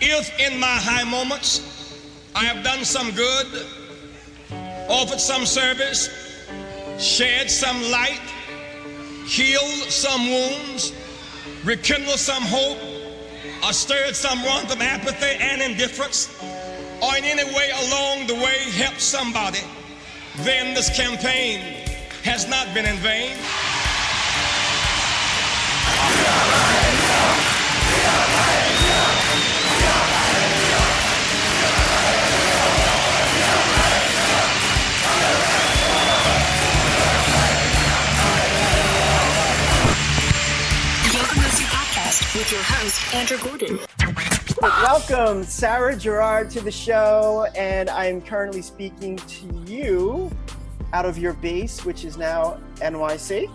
If in my high moments I have done some good, offered some service, shed some light, healed some wounds, rekindled some hope, or stirred some run from apathy and indifference, or in any way along the way helped somebody, then this campaign has not been in vain. With your host, Andrew Gordon. Welcome, Sarah Girard, to the show, and I'm currently speaking to you out of your base, which is now NYC.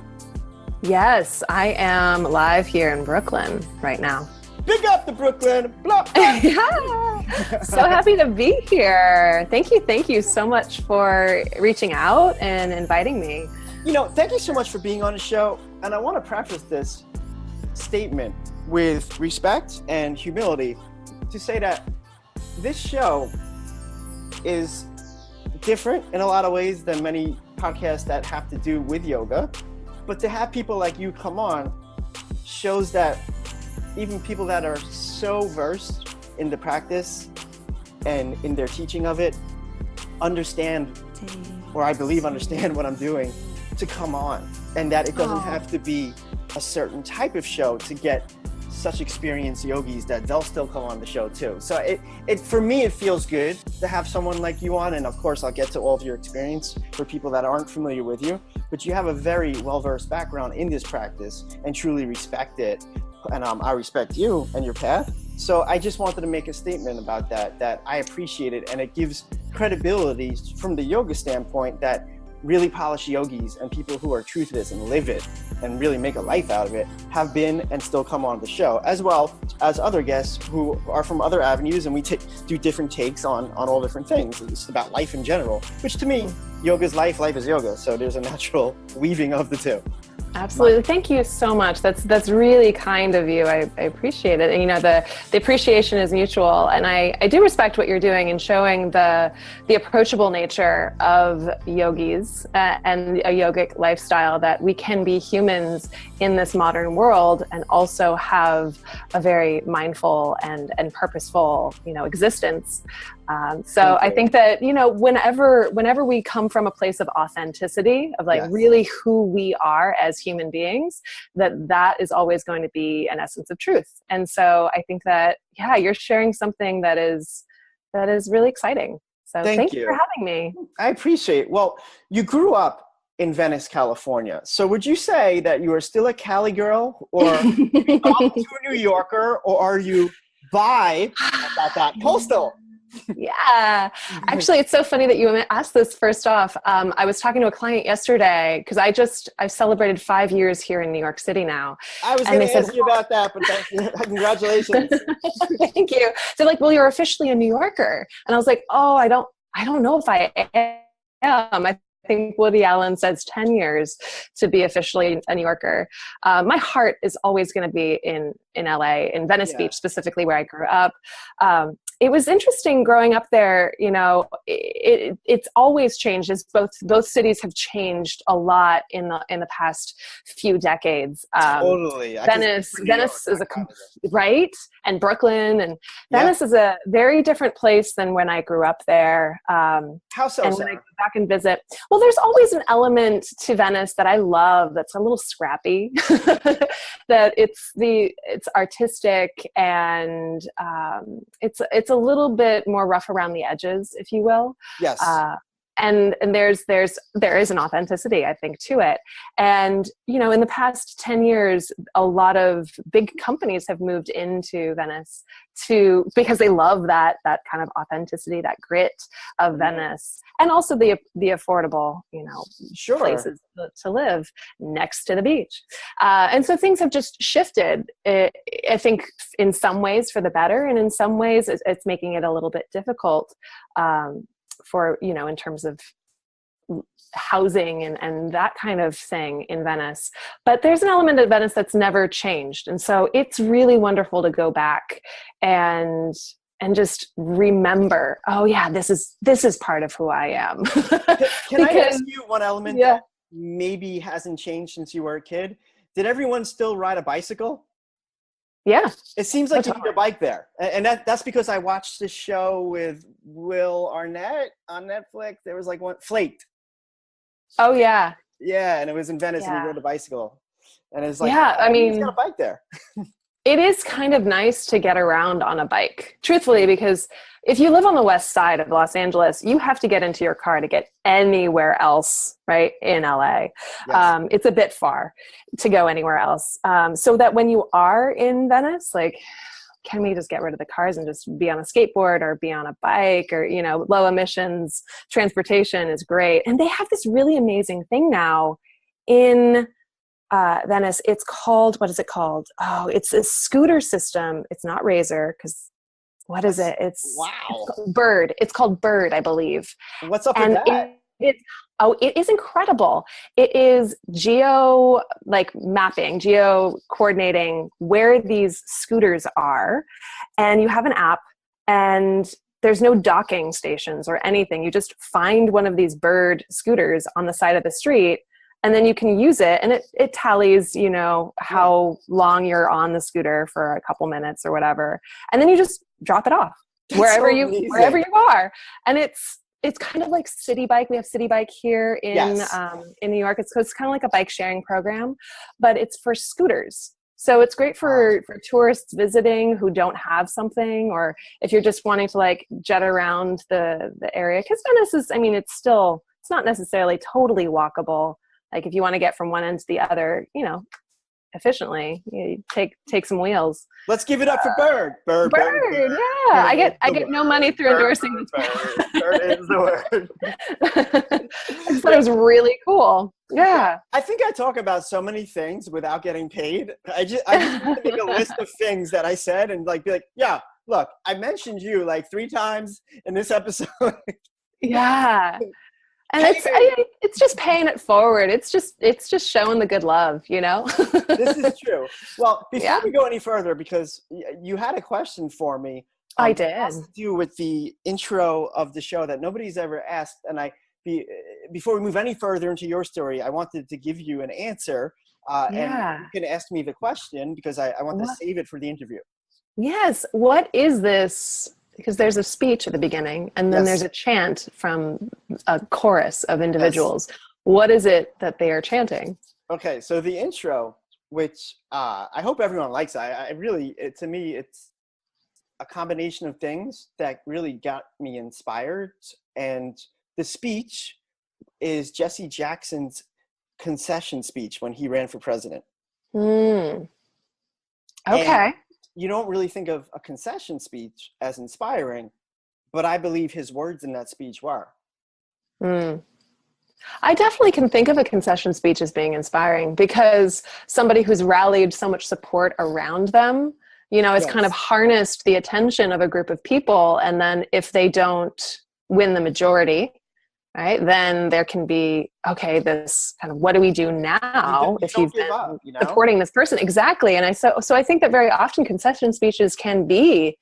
Yes, I am live here in Brooklyn right now. Big up the Brooklyn! Blah, blah. Yeah, so happy to be here. Thank you so much for reaching out and inviting me. You know, thank you so much for being on the show, and I want to preface this statement with respect and humility to say that this show is different in a lot of ways than many podcasts that have to do with yoga. But to have people like you come on shows that even people that are so versed in the practice and in their teaching of it understand, or I believe understand what I'm doing, to come on. And that it doesn't have to be a certain type of show to get such experienced yogis that they'll still come on the show too. So it for me, it feels good to have someone like you on. And of course, I'll get to all of your experience for people that aren't familiar with you, but you have a very well-versed background in this practice and truly respect it. And I respect you and your path. So I just wanted to make a statement about that I appreciate it. And it gives credibility from the yoga standpoint that really polished yogis and people who are true to this and live it and really make a life out of it have been and still come on the show, as well as other guests who are from other avenues, and we do different takes on all different things. It's about life in general, which to me, yoga is life, life is yoga. So there's a natural weaving of the two. Absolutely. Thank you so much. That's really kind of you. I appreciate it. And you know, the appreciation is mutual. And I do respect what you're doing in showing the approachable nature of yogis and a yogic lifestyle, that we can be humans in this modern world and also have a very mindful and purposeful, existence. So I think that, whenever we come from a place of authenticity, of really who we are as human beings, that is always going to be an essence of truth. And so I think that, you're sharing something that is really exciting. So thank you for having me. I appreciate it. Well, you grew up in Venice, California. So would you say that you are still a Cali girl, or up to a New Yorker, or are you coastal? Yeah, actually, it's so funny that you asked this. First off, I was talking to a client yesterday because I've celebrated 5 years here in New York City now. I was going to ask you about that, but thank you. Congratulations. Thank you. So like, well, you're officially a New Yorker. And I was like, oh, I don't know if I am. I think Woody Allen says 10 years to be officially a New Yorker. My heart is always going to be in LA, in Venice Beach, specifically where I grew up. It was interesting growing up there. It's always changed. As both cities have changed a lot in the past few decades. Totally. Venice is right, and Brooklyn, and Venice is a very different place than when I grew up there. How so? And when I go back and visit, well, there's always an element to Venice that I love. That's a little scrappy. That it's artistic, and it's a little bit more rough around the edges, if you will. Yes. And there is an authenticity, I think, to it. And, in the past 10 years, a lot of big companies have moved into Venice because they love that kind of authenticity, that grit of Venice, and also the affordable, places to live next to the beach. And so things have just shifted, I think, in some ways for the better, and in some ways it's making it a little bit difficult for, in terms of housing and that kind of thing in Venice. But there's an element of Venice that's never changed. And so it's really wonderful to go back and just remember, oh yeah, this is part of who I am. Can I ask you one element that maybe hasn't changed since you were a kid? Did everyone still ride a bicycle? Yeah. It seems like you need a bike there. And that's because I watched this show with Will Arnett on Netflix. There was like one, Flaked. Oh yeah. Yeah, and it was in Venice and he rode a bicycle. And it's like, yeah, I mean, he's got a bike there. It is kind of nice to get around on a bike, truthfully, because if you live on the west side of Los Angeles, you have to get into your car to get anywhere else, right, in LA. Yes. It's a bit far to go anywhere else. So that when you are in Venice, like, can we just get rid of the cars and just be on a skateboard or be on a bike or, you know, low emissions transportation is great. And they have this really amazing thing now in Venice. It's called, what is it called? Oh, it's a scooter system. It's not Razor, because what is it? It's Bird. It's called Bird, I believe. What's up with that? It is incredible. It is geo coordinating where these scooters are, and you have an app, and there's no docking stations or anything. You just find one of these Bird scooters on the side of the street, and then you can use it, and it tallies, you know, how long you're on the scooter for a couple minutes or whatever. And then you just drop it off wherever you are. And it's kind of like City Bike. We have City Bike here in New York. It's kind of like a bike sharing program, but it's for scooters. So it's great for tourists visiting who don't have something, or if you're just wanting to like jet around the area. Because Venice is, I mean, it's not necessarily totally walkable. Like if you want to get from one end to the other, you know, efficiently, you take some wheels. Let's give it up for Bird. Bird, yeah. I get no money through endorsing this. Bird is the word. I just thought it was really cool. Yeah. I think I talk about so many things without getting paid. I just make a list of things that I said and like be like, yeah, look, I mentioned you like 3 times in this episode. Yeah. And it's just paying it forward. It's just showing the good love, you know? This is true. Well, before we go any further, because you had a question for me. I did. It has to do with the intro of the show that nobody's ever asked. And before we move any further into your story, I wanted to give you an answer. And you can ask me the question because I want to save it for the interview. Yes. What is this? Because there's a speech at the beginning, and then there's a chant from a chorus of individuals. Yes. What is it that they are chanting? Okay, so the intro, which I hope everyone likes, to me, it's a combination of things that really got me inspired. And the speech is Jesse Jackson's concession speech when he ran for president. Okay. And you don't really think of a concession speech as inspiring, but I believe his words in that speech were. I definitely can think of a concession speech as being inspiring because somebody who's rallied so much support around them, you know, has kind of harnessed the attention of a group of people. And then if they don't win the majority, right, then there can be, okay, this kind of, what do we do now if you've been supporting this person? Exactly. And so I think that very often concession speeches can be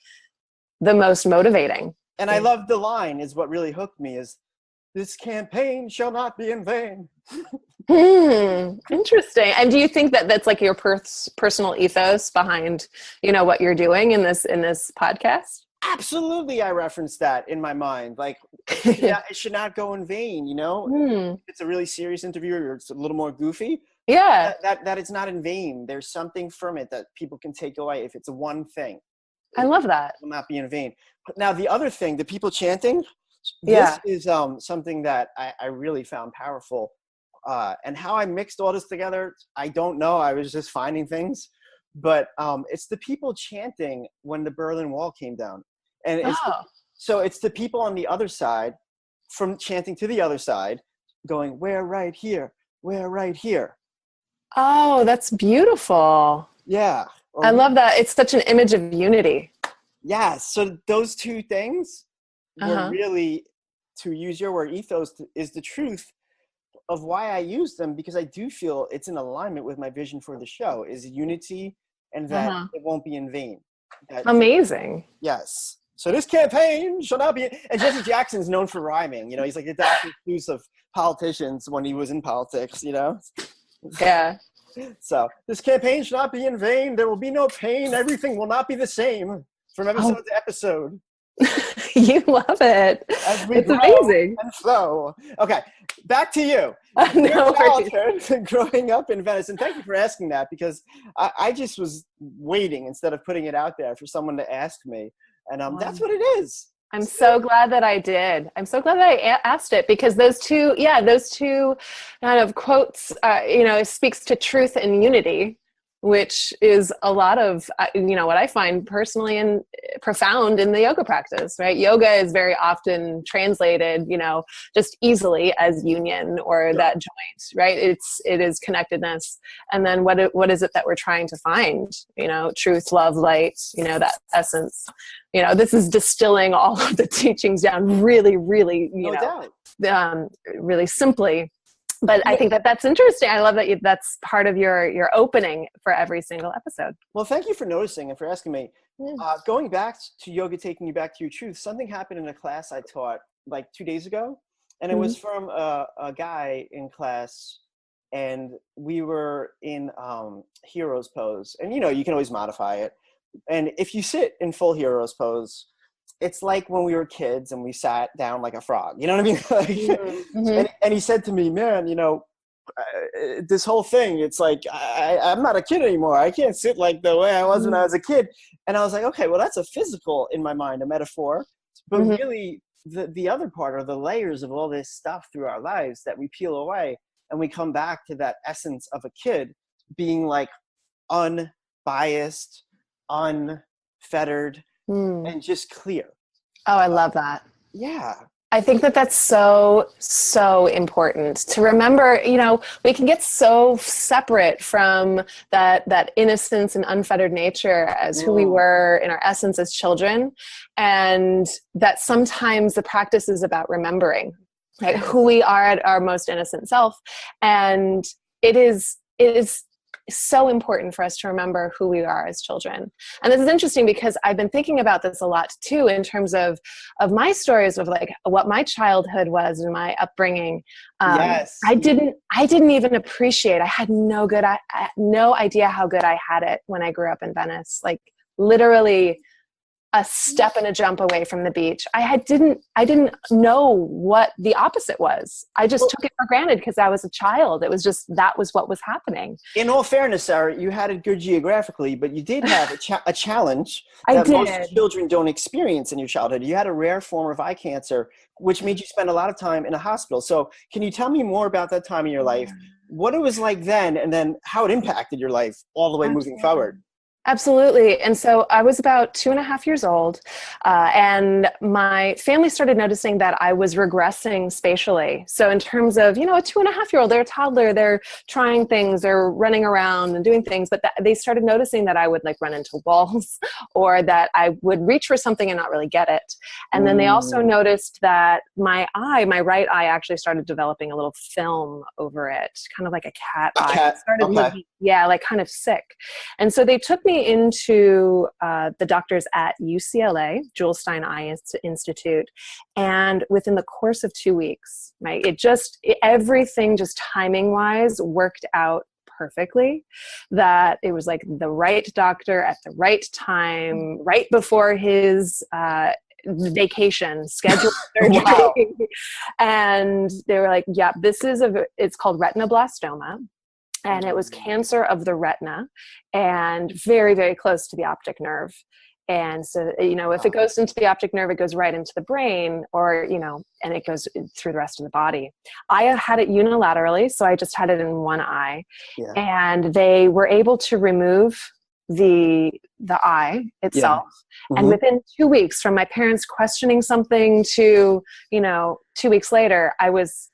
the most motivating. And I love the line is what really hooked me is, this campaign shall not be in vain. Interesting. And do you think that that's like your personal ethos behind, you know, what you're doing in this podcast? Absolutely, I referenced that in my mind. Like, it should not go in vain, you know? If it's a really serious interview or it's a little more goofy. Yeah. That it's not in vain. There's something from it that people can take away if it's one thing. I love that. It will not be in vain. But now, the other thing, the people chanting, this is something that I really found powerful. And how I mixed all this together, I don't know. I was just finding things. But it's the people chanting when the Berlin Wall came down. And it's the people on the other side from chanting to the other side going, we're right here, we're right here. Oh, that's beautiful. Yeah. I love that. It's such an image of unity. Yeah. So those two things were really, to use your word, ethos is the truth of why I use them, because I do feel it's in alignment with my vision for the show, is unity, and that it won't be in vain. Amazing. Yes. So this campaign shall not be, and Jesse Jackson's known for rhyming, he's like the Dr. Seuss of politicians when he was in politics, Yeah. So this campaign shall not be in vain. There will be no pain. Everything will not be the same from episode to episode. You love it. It's amazing. And flow. Okay, back to you. No Childhood, growing up in Venice, and thank you for asking that, because I just was waiting instead of putting it out there for someone to ask me, and that's what it is. I'm so glad that I did. I'm so glad that I asked it, because those two kind of quotes, speaks to truth and unity, which is a lot of, what I find personally and profound in the yoga practice, right? Yoga is very often translated, just easily as union or that joint, right? It is connectedness. And then what is it that we're trying to find? Truth, love, light, that essence. This is distilling all of the teachings down really, really, really simply. But I think that's interesting. I love that that's part of your opening for every single episode. Well, thank you for noticing and for asking me. Going back to yoga, taking you back to your truth, something happened in a class I taught like 2 days ago. And it was from a guy in class, and we were in hero's pose. And, you can always modify it. And if you sit in full hero's pose, it's like when we were kids and we sat down like a frog, you know what I mean? And he said to me, man, this whole thing, it's like, I'm not a kid anymore. I can't sit like the way I was when I was a kid. And I was like, okay, well, that's a physical, in my mind, a metaphor. But really, the other part are the layers of all this stuff through our lives that we peel away. And we come back to that essence of a kid being like unbiased, unfettered, and just clear. Oh, I love that. Yeah. I think that's so, so important to remember. We can get so separate from that innocence and unfettered nature as who we were in our essence as children. And that sometimes the practice is about remembering, right, who we are at our most innocent self. And it is so important for us to remember who we are as children. And this is interesting because I've been thinking about this a lot too, in terms of my stories of like what my childhood was and my upbringing. Yes. I didn't even appreciate, I had no idea how good I had it when I grew up in Venice. Like literally a step and a jump away from the beach. I didn't know what the opposite was. I just took it for granted because I was a child. It was just, that was what was happening. In all fairness, Sarah, you had it good geographically, but you did have a challenge that most children don't experience in your childhood. You had a rare form of eye cancer, which made you spend a lot of time in a hospital. So can you tell me more about that time in your life, what it was like then, and then how it impacted your life all the way moving forward? Absolutely. And so I was about 2.5 years old, and my family started noticing that I was regressing spatially. So in terms of, a 2.5-year-old, they're a toddler, they're trying things, they're running around and doing things, but they started noticing that I would like run into walls or that I would reach for something and not really get it. And then they also noticed that my right eye actually started developing a little film over it, kind of like a cat eye. It started looking, like kind of sick. And so they took me into the doctors at UCLA, Jules Stein Eye Institute, and within the course of 2 weeks, right, everything just timing-wise worked out perfectly. That it was like the right doctor at the right time, right before his vacation, scheduled surgery. Wow. And they were like, yeah, it's called retinoblastoma. And it was cancer of the retina and very, very close to the optic nerve. And so, if it goes into the optic nerve, it goes right into the brain or, and it goes through the rest of the body. I had it unilaterally, so I just had it in one eye. Yeah. And they were able to remove the eye itself. Yeah. And within 2 weeks, from my parents questioning something to, 2 weeks later, I was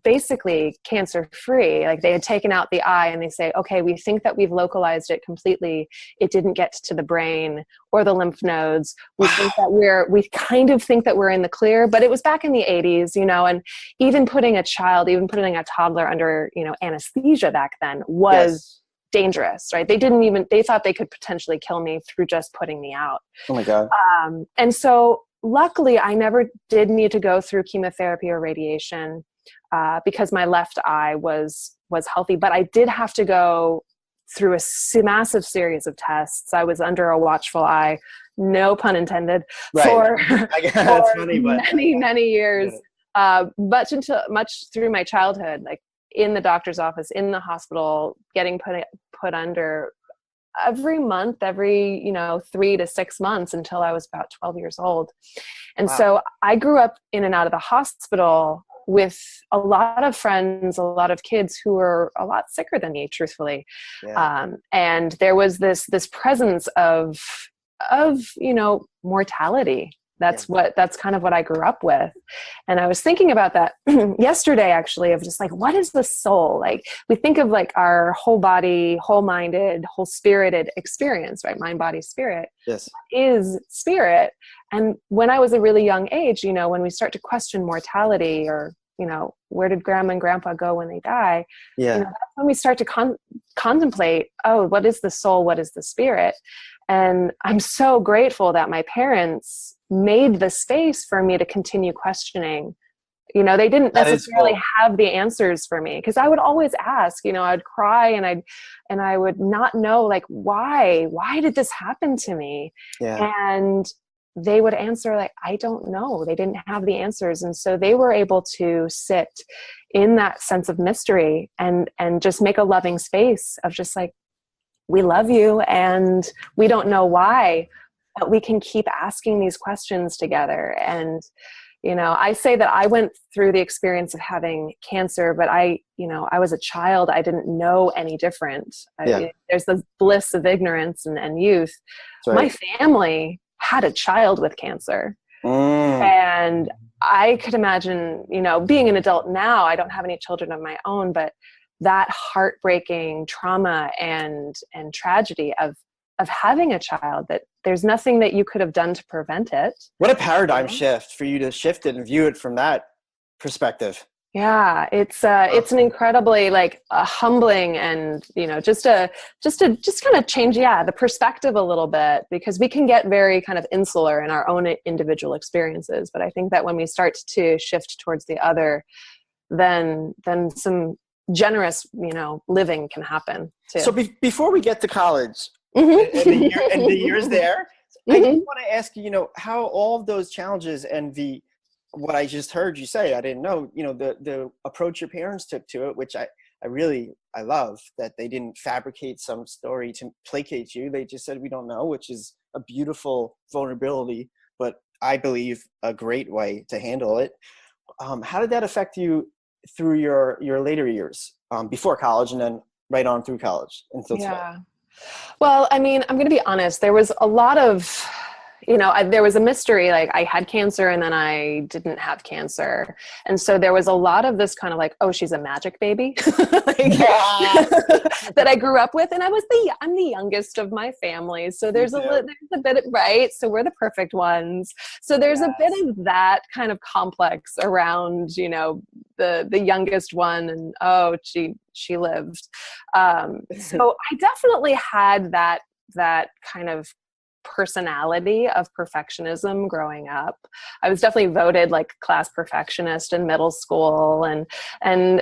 basically cancer free. Like they had taken out the eye and they say, okay, we think that we've localized it completely. It didn't get to the brain or the lymph nodes. We think that we kind of think that we're in the clear, but it was back in the 80s, you know, and even putting a toddler under, you know, anesthesia back then was dangerous, right? They thought they could potentially kill me through just putting me out. Oh my God. And so luckily I never did need to go through chemotherapy or radiation because my left eye was healthy, but I did have to go through a massive series of tests. I was under a watchful eye, no pun intended, for many years, much through my childhood, like in the doctor's office, in the hospital, getting put under every month, every, you know, 3 to 6 months until I was about 12 years old. And so I grew up in and out of the hospital with a lot of friends, a lot of kids who were a lot sicker than me, truthfully. And there was this presence of, you know, mortality. That's kind of what I grew up with. And I was thinking about that yesterday, actually, of just like, what is the soul? Like we think of like our whole body, whole minded, whole spirited experience, right? Mind, body, spirit. Yes. Is spirit. And when I was a really young age, you know, when we start to question mortality or, you know, where did grandma and grandpa go when they die? You know, that's when we start to contemplate, oh, what is the soul? What is the spirit? And I'm so grateful that my parents made the space for me to continue questioning. You know, they didn't necessarily have the answers for me, because I would always ask, you know, I'd cry and I would not know, like, why did this happen to me? And they would answer like, I don't know. They didn't have the answers. And so they were able to sit in that sense of mystery and just make a loving space of just like, we love you and we don't know why, but we can keep asking these questions together. And, you know, I say that I went through the experience of having cancer, but I was a child. I didn't know any different. There's the bliss of ignorance and youth. My family had a child with cancer. And I could imagine, you know, being an adult now, I don't have any children of my own, but that heartbreaking trauma and tragedy of having a child, that there's nothing that you could have done to prevent it. What a paradigm shift for you to shift it and view it from that perspective. Yeah, it's an incredibly like humbling and, you know, just kind of change, the perspective a little bit, because we can get very kind of insular in our own individual experiences. But I think that when we start to shift towards the other, then some generous, you know, living can happen too. So before we get to college and the years there, I just want to ask you, you know, how all of those challenges and what I just heard you say, I didn't know, you know, the approach your parents took to it, which I love, that they didn't fabricate some story to placate you. They just said, we don't know, which is a beautiful vulnerability, but I believe a great way to handle it. How did that affect you through your later years, before college and then right on through college until today? Well, I mean, I'm going to be honest. There was a lot of, you know, there was a mystery. Like I had cancer and then I didn't have cancer. And so there was a lot of this kind of like, oh, she's a magic baby that I grew up with. And I'm the youngest of my family. So there's a bit, right? So we're the perfect ones. So there's a bit of that kind of complex around, you know, the youngest one, and, oh, she lived. So I definitely had that kind of personality of perfectionism growing up. I was definitely voted like class perfectionist in middle school, and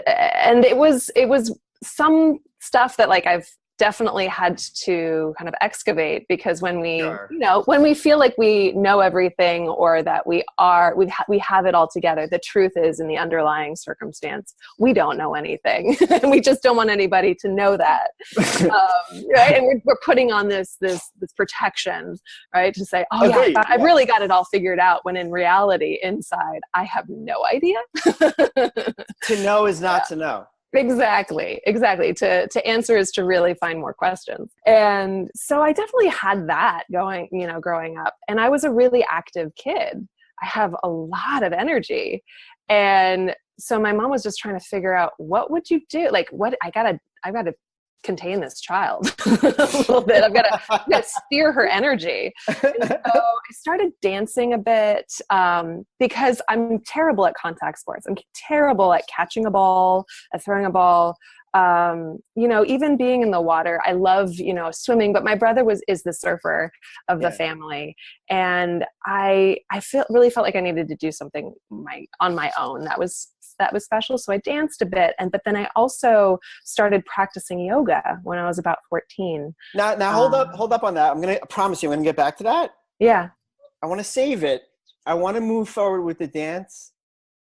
it was some stuff that like I've definitely had to kind of excavate, because when we you know, when we feel like we know everything, or that we have it all together, the truth is, in the underlying circumstance, we don't know anything. And we just don't want anybody to know that. Right? And we're putting on this protection, right, to say, oh yeah, I've really got it all figured out, when in reality, inside, I have no idea. To know is not to know. Exactly. To answer is to really find more questions. And so I definitely had that growing up. And I was a really active kid. I have a lot of energy. And so my mom was just trying to figure out, what would you do? Like, I gotta contain this child a little bit. I've got to steer her energy. And so I started dancing a bit because I'm terrible at contact sports. I'm terrible at catching a ball, at throwing a ball. Even being in the water, I love, swimming, but my brother is the surfer of the family. And I really felt like I needed to do something on my own. That was special. So I danced a bit. But then I also started practicing yoga when I was about 14. Now hold up on that. I promise you, I'm going to get back to that. Yeah. I want to save it. I want to move forward with the dance.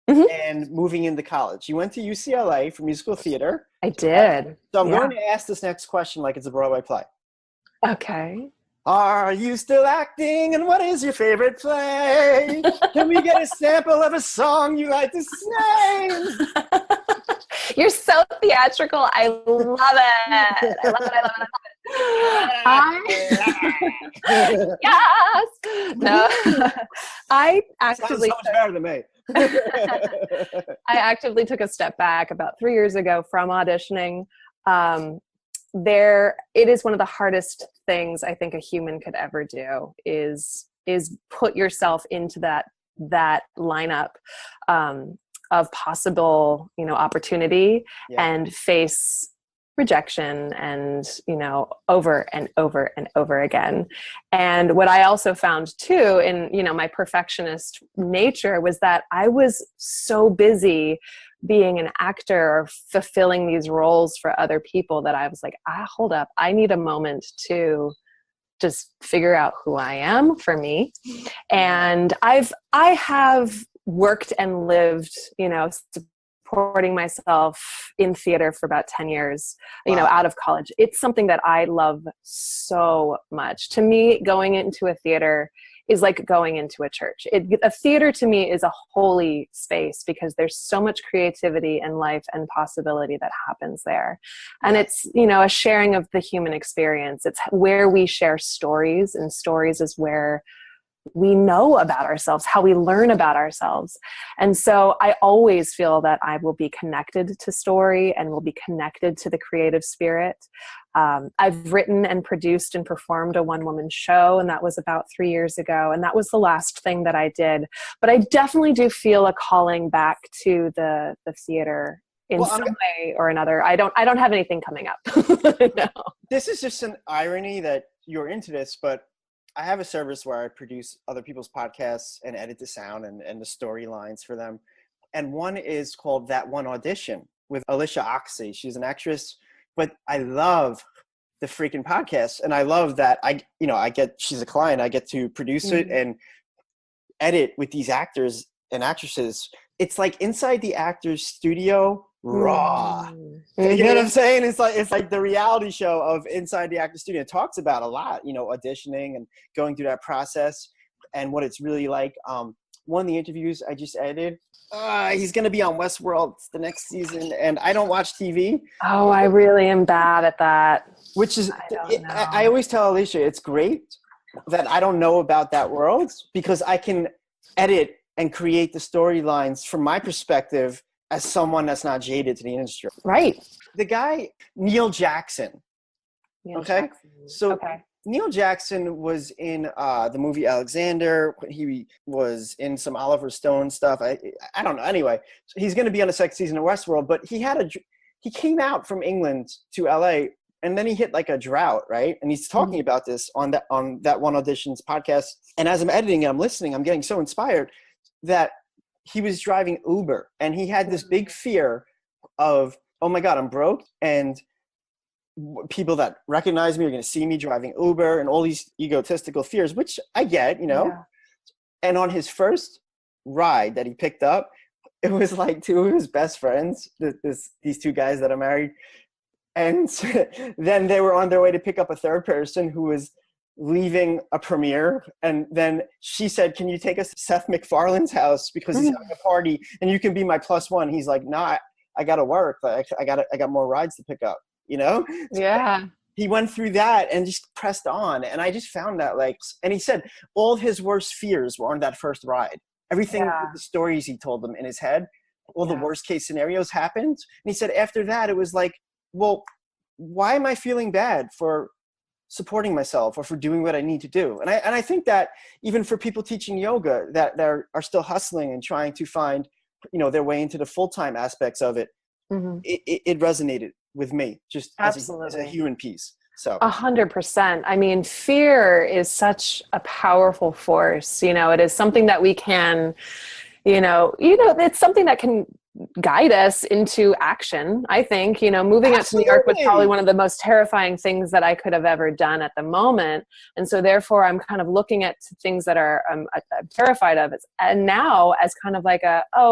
And moving into college. You went to UCLA for musical theater. I did. So I'm going to ask this next question like it's a Broadway play. Okay. Are you still acting? And what is your favorite play? Can we get a sample of a song you like to sing? You're so theatrical. I love it. Yes. No. I actively. Sounds so much better than me. I actively took a step back about 3 years ago from auditioning. It is one of the hardest things I think a human could ever do is put yourself into that lineup of possible, opportunity and face rejection and, over and over and over again. And what I also found too in, my perfectionist nature was that I was so busy being an actor or fulfilling these roles for other people that I was like, hold up, I need a moment to just figure out who I am for me. And I have worked and lived, supporting myself in theater for about 10 years, out of college. It's something that I love so much. To me, going into a theater is like going into a church. A theater to me is a holy space because there's so much creativity and life and possibility that happens there. And it's, a sharing of the human experience. It's where we share stories, and stories is where we know about ourselves, how we learn about ourselves. And so I always feel that I will be connected to story and will be connected to the creative spirit. I've written and produced and performed a one-woman show, and that was about 3 years ago. And that was the last thing that I did. But I definitely do feel a calling back to the theater in some way or another. I don't have anything coming up. No. This is just an irony that you're into this, but I have a service where I produce other people's podcasts and edit the sound and the storylines for them. And one is called That One Audition with Alicia Oxley. She's an actress, but I love the freaking podcast. And I love that she's a client. I get to produce it and edit with these actors and actresses. It's like inside the actor's studio, raw. You know what I'm saying? It's like the reality show of inside the actor studio. It talks about a lot, auditioning and going through that process and what it's really like. One of the interviews I just edited, he's going to be on Westworld the next season, and I don't watch TV. Oh, I really am bad at that. Which is, I always tell Alicia, it's great that I don't know about that world because I can edit and create the storylines from my perspective as someone that's not jaded to the industry. Right. The guy, Neil Jackson. Okay. Neil Jackson was in the movie Alexander. He was in some Oliver Stone stuff. I don't know. Anyway, so he's going to be on the second season of Westworld, but he came out from England to LA and then he hit like a drought, right? And he's talking about this on that One Auditions podcast. And as I'm editing it, I'm listening, I'm getting so inspired that he was driving Uber and he had this big fear of, oh my God, I'm broke. And people that recognize me are going to see me driving Uber and all these egotistical fears, which I get, Yeah. And on his first ride that he picked up, it was like two of his best friends, these two guys that are married. And then they were on their way to pick up a third person who was leaving a premiere. And then she said, can you take us to Seth MacFarlane's house because he's having a party and you can be my plus one. He's like, nah, I got to work. I got more rides to pick up, Yeah. He went through that and just pressed on. And I just found that and he said all of his worst fears were on that first ride. Everything, the stories he told them in his head. all the worst case scenarios happened. And he said after that, it was like, well, why am I feeling bad for supporting myself or for doing what I need to do? And I think that even for people teaching yoga that are still hustling and trying to find, their way into the full-time aspects of it, it resonated with me just as a human piece. So 100%. I mean, fear is such a powerful force. It is something that we can, it's something that can guide us into action. I think, moving out to New York was probably one of the most terrifying things that I could have ever done at the moment. And so therefore I'm kind of looking at things that I'm terrified of. And now as kind of like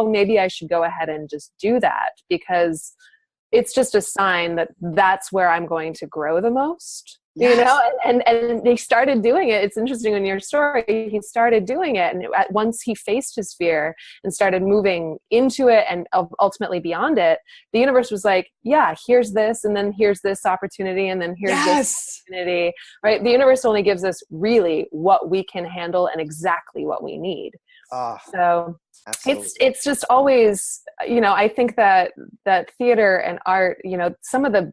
maybe I should go ahead and just do that, because it's just a sign that that's where I'm going to grow the most, and they started doing it. It's interesting in your story, he started doing it. And once he faced his fear and started moving into it and ultimately beyond it, the universe was like, yeah, here's this. And then here's this opportunity. And then here's this opportunity, right? The universe only gives us really what we can handle and exactly what we need. So absolutely. It's just always, I think that theater and art, some of the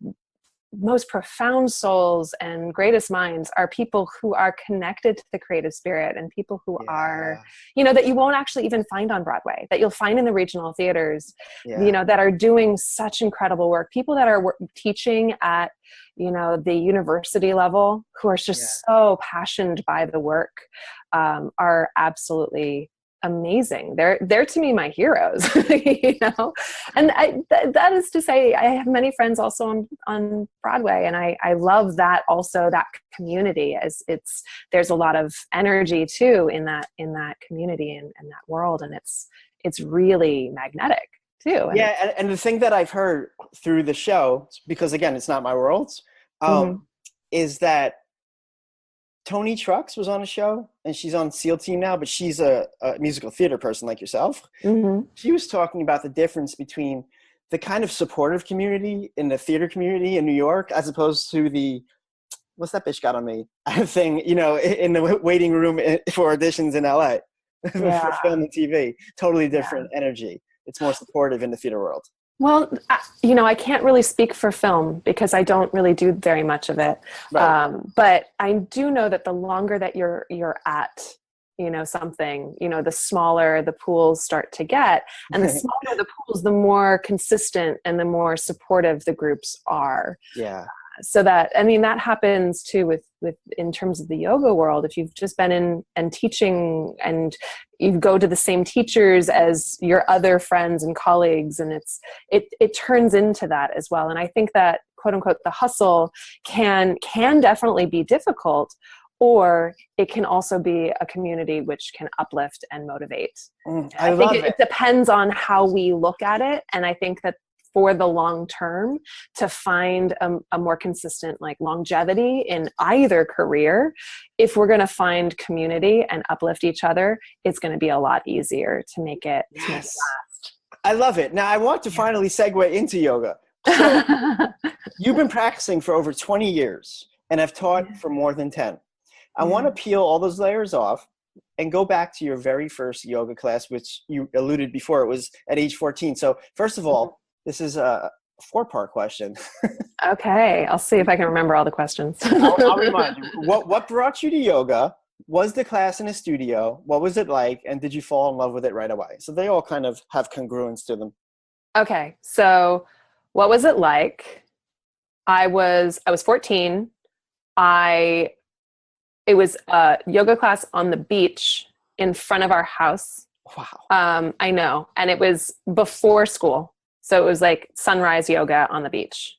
most profound souls and greatest minds are people who are connected to the creative spirit, and people who are, that you won't actually even find on Broadway, that you'll find in the regional theaters, that are doing such incredible work. People that are teaching at, the university level, who are just so passionate by the work, are absolutely amazing. They're to me my heroes, and that is to say, I have many friends also on Broadway, and I love that also, that community, as there's a lot of energy too in that community and that world, and it's really magnetic too. And the thing that I've heard through the show, because again, it's not my world, is that Tony Trucks was on a show, and she's on SEAL Team now, but she's a musical theater person like yourself. She was talking about the difference between the kind of supportive community in the theater community in New York, as opposed to the, what's that bitch got on me thing, in the waiting room for auditions in LA for film and TV. Totally different energy. It's more supportive in the theater world. Well, I can't really speak for film because I don't really do very much of it. Right. But I do know that the longer that you're at, something, the smaller the pools start to get, and the smaller the pools, the more consistent and the more supportive the groups are. Yeah. So that happens too with in terms of the yoga world. If you've just been in and teaching, and you go to the same teachers as your other friends and colleagues, and it turns into that as well. And I think that, quote unquote, the hustle can definitely be difficult, or it can also be a community which can uplift and motivate. I think it depends on how we look at it. And I think that for the long term, to find a more consistent longevity in either career, if we're going to find community and uplift each other, it's going to be a lot easier to make it last. I love it. Now I want to finally segue into yoga. So, you've been practicing for over 20 years and have taught for more than 10. I want to peel all those layers off and go back to your very first yoga class, which you alluded before. It was at age 14. So first of all, this is a 4-part question. Okay. I'll see if I can remember all the questions. I'll remind you. What brought you to yoga? Was the class in a studio? What was it like? And did you fall in love with it right away? So they all kind of have congruence to them. Okay. So what was it like? I was 14. It was a yoga class on the beach in front of our house. Wow. I know. And it was before school. So it was like sunrise yoga on the beach,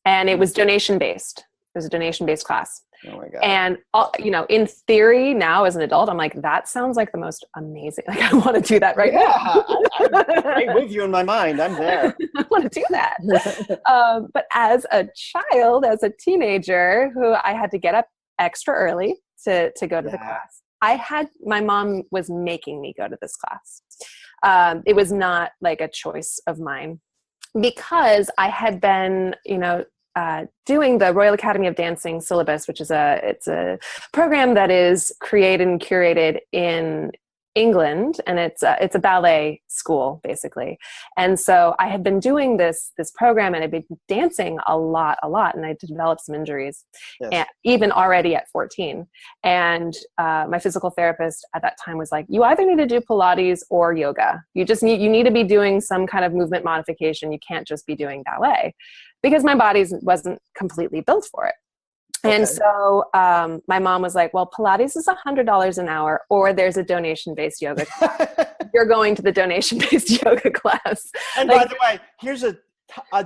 and it was donation-based. It was a donation-based class. Oh my God. And, in theory now as an adult, I'm like, that sounds like the most amazing. I want to do that right now. I'm with you in my mind. I'm there. I want to do that. But as a child, as a teenager, who I had to get up extra early to go to the class. My mom was making me go to this class. It was not like a choice of mine, because I had been, doing the Royal Academy of Dancing syllabus, which is it's a program that is created and curated in England, and it's a ballet school basically. And so I had been doing this program, and I'd been dancing a lot, and I developed some injuries, and even already at 14. And my physical therapist at that time was like, "You either need to do Pilates or yoga. You need to be doing some kind of movement modification. You can't just be doing ballet," because my body wasn't completely built for it. Okay. And so my mom was like, "Well, Pilates is $100 an hour, or there's a donation-based yoga class. You're going to the donation-based yoga class." And by the way, here's a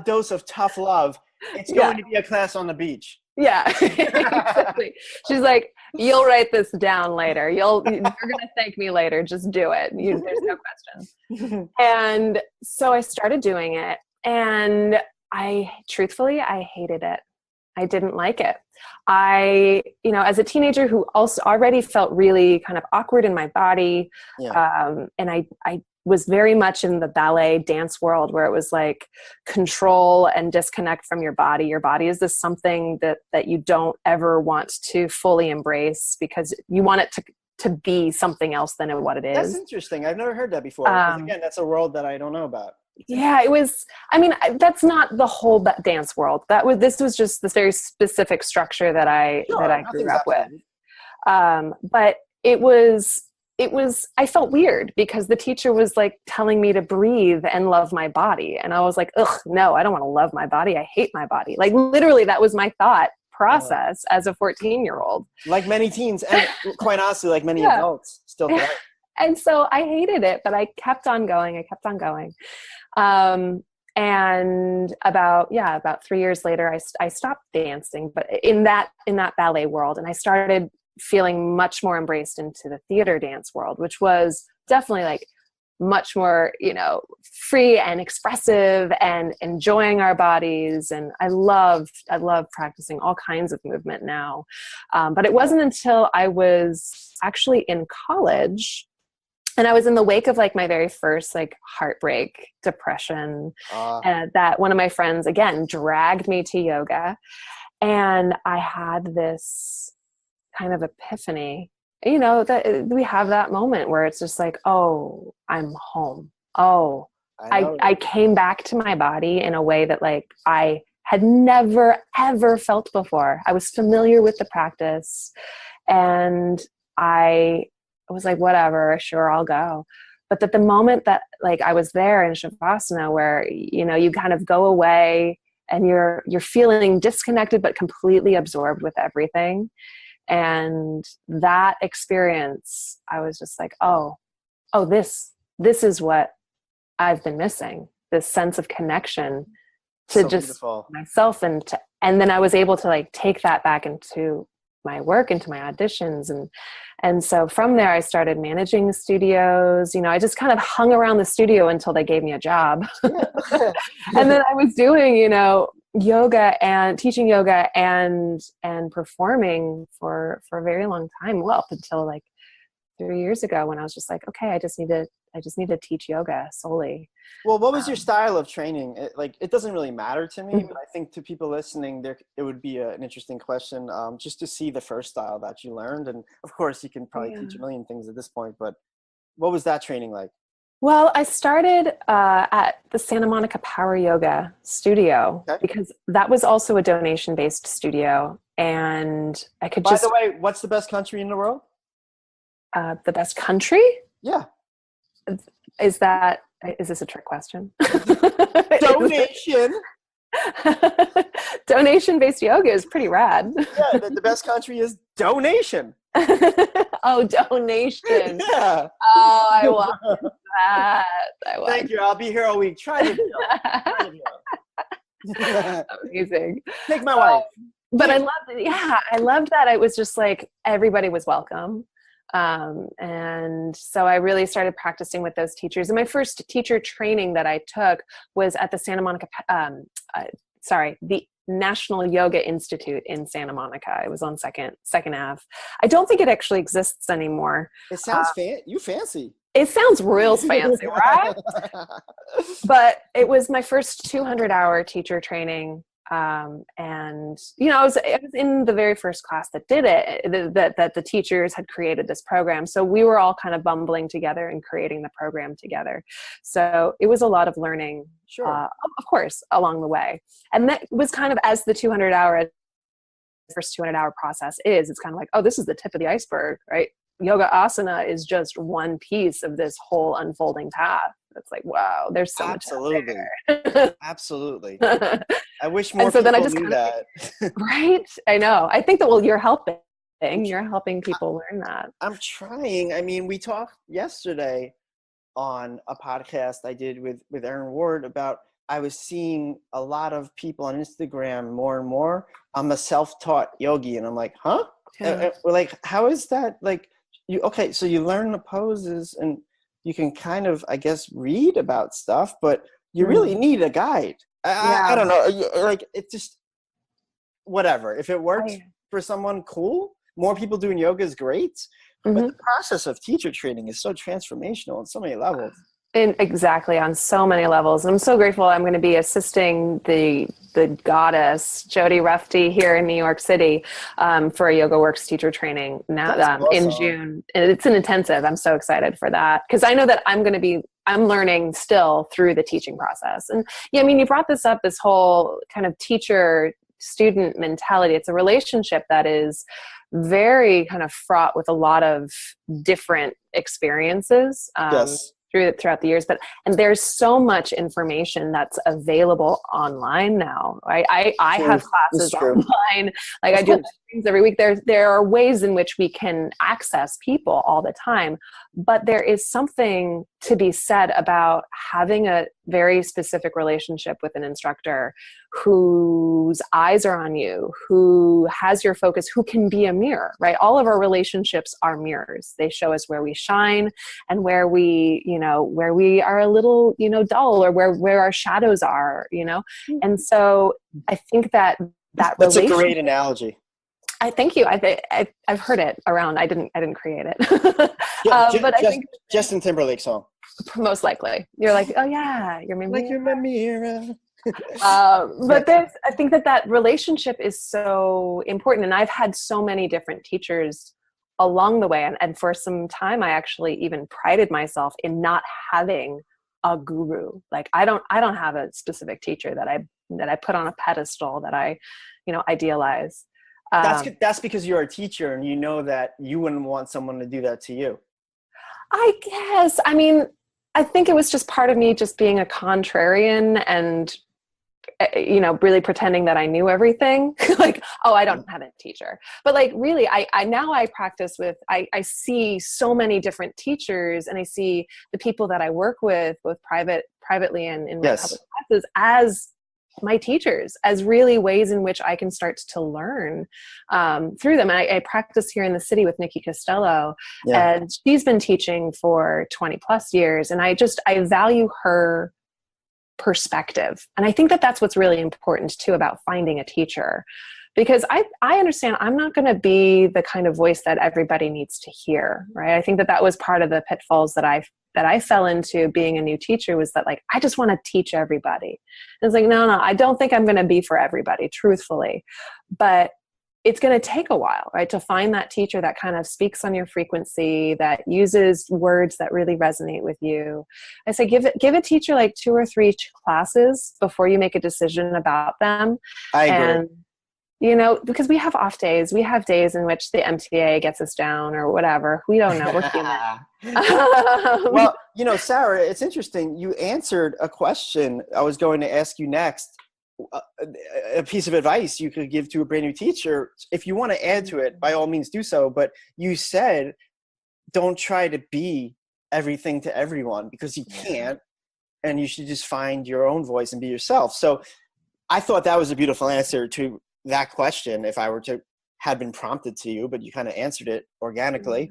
dose of tough love. It's going to be a class on the beach. Yeah, exactly. She's like, "You'll write this down later. You're going to thank me later. Just do it. There's no question." And so I started doing it, and truthfully, I hated it. I didn't like it. As a teenager who also already felt really kind of awkward in my body, and I was very much in the ballet dance world, where it was like control and disconnect from your body. Your body is this something that you don't ever want to fully embrace, because you want it to be something else than what it is. That's interesting. I've never heard that before. Again, that's a world that I don't know about. Yeah, it was, that's not the whole dance world. This was just this very specific structure that I grew up with. But it was, I felt weird, because the teacher was like telling me to breathe and love my body. And I was like, ugh, no, I don't want to love my body. I hate my body. Like, literally, that was my thought process as a 14-year-old. Like many teens, and quite honestly, like many adults still today. And so I hated it, but I kept on going. And about 3 years later, I stopped dancing, but in that ballet world, and I started feeling much more embraced into the theater dance world, which was definitely like much more, free and expressive and enjoying our bodies. And I love practicing all kinds of movement now. But it wasn't until I was actually in college, and I was in the wake of like my very first like heartbreak, depression, and that one of my friends again dragged me to yoga, and I had this kind of epiphany. That we have that moment where it's just like, oh, I'm home. Oh, I came back to my body in a way that like I had never ever felt before. I was familiar with the practice, and I was like, whatever, sure, I'll go. But that the moment that like I was there in Shavasana, where, you kind of go away and you're feeling disconnected, but completely absorbed with everything. And that experience, I was just like, oh, this is what I've been missing, this sense of connection to so just beautiful. Myself. And then I was able to like take that back into my work, into my auditions. And so from there I started managing studios. I just kind of hung around the studio until they gave me a job. And then I was doing, yoga and teaching yoga and performing for a very long time. Well, up until like 3 years ago, when I was just like, okay, I just need to teach yoga solely. Well, what was your style of training? It doesn't really matter to me, but I think to people listening, it would be an interesting question, just to see the first style that you learned. And of course, you can probably teach a million things at this point, but what was that training like? Well, I started at the Santa Monica Power Yoga Studio, because that was also a donation-based studio, and I could By the way, what's the best country in the world? The best country? Yeah. Is this a trick question? Donation. Donation-based yoga is pretty rad. Yeah, the best country is donation. Oh, donation. Yeah. Oh, I love that. Thank you. I'll be here all week. Try to Amazing. Take my wife. But I loved that. It was just like everybody was welcome. And so I really started practicing with those teachers. And my first teacher training that I took was at the Santa Monica, the National Yoga Institute in Santa Monica. It was on Second Ave. I don't think it actually exists anymore. It sounds you fancy. It sounds real fancy, right? But it was my first 200-hour teacher training. And, you know, I was in the very first class that did it, that the teachers had created this program. So we were all kind of bumbling together and creating the program together. So it was a lot of learning, Sure. of course, along the way. And that was kind of as the 200-hour, first 200-hour process is, it's kind of like, oh, this is the tip of the iceberg, right? Yoga asana is just one piece of this whole unfolding path. It's like, wow, there's so much out there. Absolutely. I wish more so people then I just knew that. Right? I know. I think that, well, you're helping. You're helping people learn that. I'm trying. I mean, we talked yesterday on a podcast I did with Aaron Ward about, I was seeing a lot of people on Instagram more and more. I'm a self-taught yogi. And I'm like, huh? Yeah. We're like, how is that? Like, okay, so you learn the poses and you can kind of, I guess, read about stuff, but you really need a guide. I don't know. Like, it's just, whatever. If it works for someone, cool. More people doing yoga is great. But the process of teacher training is so transformational on so many levels. Exactly, on so many levels. And I'm so grateful I'm going to be assisting the goddess, Jody Rufty, here in New York City for a Yoga Works teacher training now in June. And it's an intensive. I'm so excited for that because I know that I'm learning still through the teaching process. And yeah, I mean, you brought this up, this whole kind of teacher-student mentality. It's a relationship that is very kind of fraught with a lot of different experiences. Yes. Throughout the years, and there's so much information that's available online now, right? I have classes online, like I do things every week. There are ways in which we can access people all the time, but there is something to be said about having a very specific relationship with an instructor whose eyes are on you, who has your focus, who can be a mirror, right? All of our relationships are mirrors. They show us where we shine and where we are a little, dull, or where our shadows are, And so I think that's a great analogy. I thank you. I've heard it around. I didn't create it. But I think Justin Timberlake song. Most likely, you're like, oh yeah, you're my mirror. Like you're my mirror. But I think that relationship is so important, and I've had so many different teachers along the way, and for some time I actually even prided myself in not having a guru. Like I don't have a specific teacher that I put on a pedestal, that I idealize. That's because you're a teacher and you know that you wouldn't want someone to do that to you. I guess. I mean, I think it was just part of me just being a contrarian and, really pretending that I knew everything. Like, oh, I don't have a teacher. But like, really, I practice with, I see so many different teachers, and I see the people that I work with, both privately and in my public classes, as my teachers, as really ways in which I can start to learn through them. And I practice here in the city with Nikki Costello, and she's been teaching for 20 plus years. And I value her perspective. And I think that that's what's really important too about finding a teacher, because I understand I'm not going to be the kind of voice that everybody needs to hear, right? I think that was part of the pitfalls that I fell into being a new teacher, was that like, I just want to teach everybody. And it's like, no, I don't think I'm going to be for everybody, truthfully. But it's going to take a while, right? To find that teacher that kind of speaks on your frequency, that uses words that really resonate with you. I say, give a teacher like 2 or 3 classes before you make a decision about them. I agree. And, because we have off days. We have days in which the MTA gets us down or whatever. We don't know. We're human. Well, Sarah, it's interesting. You answered a question I was going to ask you next. A piece of advice you could give to a brand new teacher. If you want to add to it, by all means do so. But you said, don't try to be everything to everyone, because you can't, and you should just find your own voice and be yourself. So I thought that was a beautiful answer to that question, if I were to have been prompted to you, but you kind of answered it organically.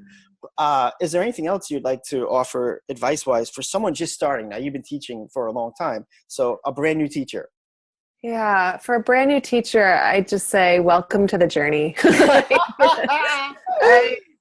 Is there anything else you'd like to offer advice-wise for someone just starting? Now, you've been teaching for a long time, so a brand new teacher. Yeah, for a brand new teacher, I just say, welcome to the journey.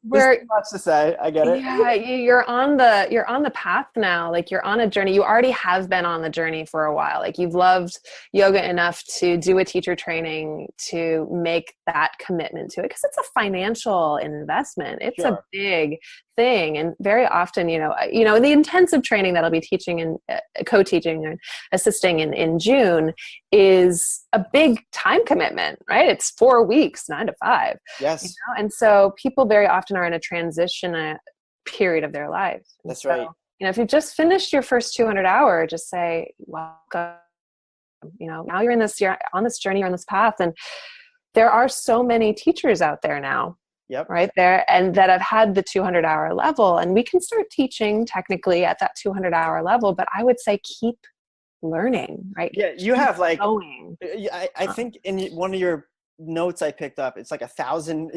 we're There's much to say. I get it. yeah, you're on the path now. Like you're on a journey. You already have been on the journey for a while. Like you've loved yoga enough to do a teacher training, to make that commitment to it, because it's a financial investment. It's a big thing. And very often, the intensive training that I'll be teaching and co-teaching and assisting in June is a big time commitment, right? It's 4 weeks, 9 to 5. Yes. And so people very often are in a transition period of their life. That's right. If you just finished your first 200 hour, just say, welcome. Now you're on this journey, you're on this path. And there are so many teachers out there now. Yep. Right there, and that have had the 200 hour level, and we can start teaching technically at that 200 hour level, but I would say keep learning, right? Yeah, you have like going. I think in one of your notes I picked up, it's like 1,000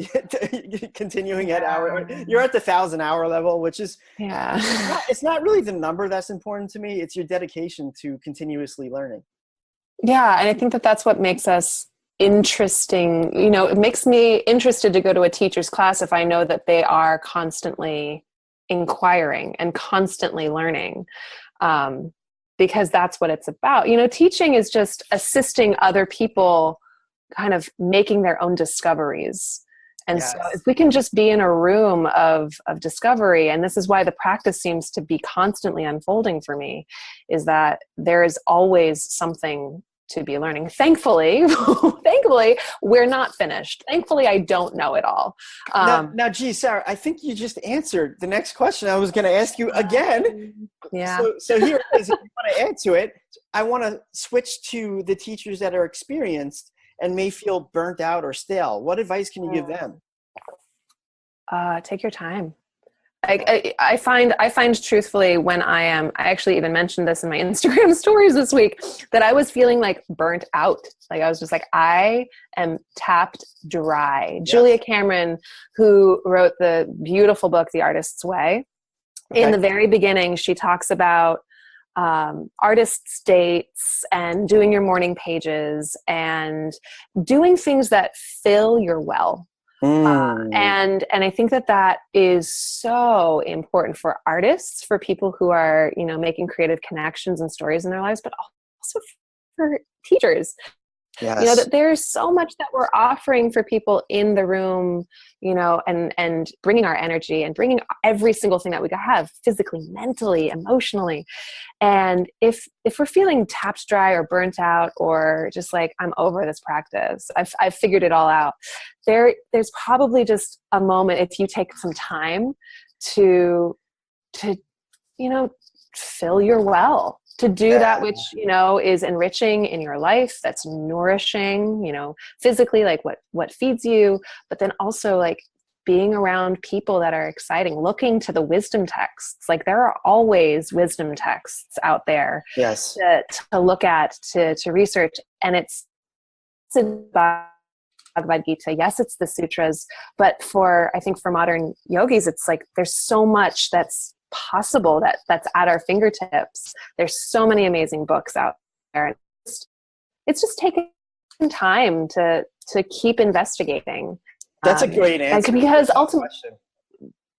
continuing at hour. You're at the 1,000 hour level, which is it's not really the number that's important to me. It's your dedication to continuously learning. Yeah, and I think that's what makes us interesting. It makes me interested to go to a teacher's class if I know that they are constantly inquiring and constantly learning, because that's what it's about. Teaching is just assisting other people kind of making their own discoveries. And so if we can just be in a room of discovery, and this is why the practice seems to be constantly unfolding for me, is that there is always something to be learning. Thankfully, we're not finished. Thankfully, I don't know it all. Now, Sarah, I think you just answered the next question I was going to ask you again. Yeah. So here it is. If you want to add to it, I want to switch to the teachers that are experienced and may feel burnt out or stale. What advice can you give them? Take your time. I find truthfully when I actually even mentioned this in my Instagram stories this week, that I was feeling like burnt out. Like I was just like, I am tapped dry. Yes. Julia Cameron, who wrote the beautiful book, The Artist's Way, in the very beginning, she talks about artist states and doing your morning pages and doing things that fill your well. And I think that is so important for artists, for people who are, making creative connections and stories in their lives, but also for teachers. Yes. That there's so much that we're offering for people in the room, and bringing our energy and bringing every single thing that we have physically, mentally, emotionally. And if we're feeling tapped dry or burnt out or just like, I'm over this practice, I've figured it all out, there's probably just a moment, if you take some time to fill your well, to do that which, is enriching in your life, that's nourishing, physically, like what feeds you, but then also like being around people that are exciting, looking to the wisdom texts. Like there are always wisdom texts out there to look at, to research. And it's Bhagavad Gita. Yes, it's the sutras, but I think for modern yogis, it's like, there's so much that's possible that's at our fingertips. There's so many amazing books out there. It's just taking time to keep investigating. That's a great answer. Because ultimately,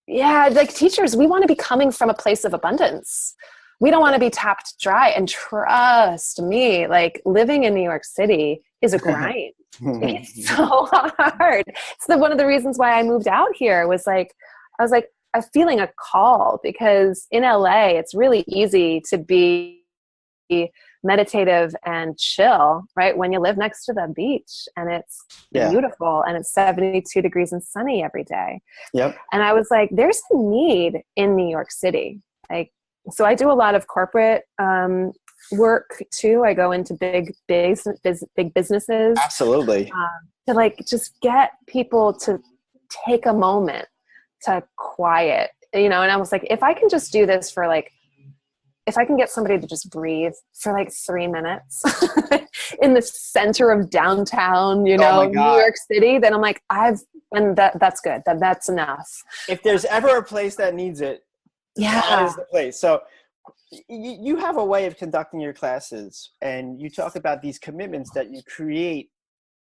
like teachers, we want to be coming from a place of abundance. We don't want to be tapped dry. And trust me, like living in New York City is a grind. It's so hard. It's one of the reasons why I moved out here. I was like, I'm feeling a call, because in LA, it's really easy to be meditative and chill, right? When you live next to the beach and it's beautiful and it's 72 degrees and sunny every day. Yep. And I was like, there's a need in New York City. Like, so I do a lot of corporate work too. I go into big businesses. Absolutely. To like just get people to take a moment to quiet, and I was like, if I can just do this for like, if I can get somebody to just breathe for like 3 minutes in the center of downtown, New York City, then I'm like, that's good. That's enough. If there's ever a place that needs it, that is the place. So you have a way of conducting your classes, and you talk about these commitments that you create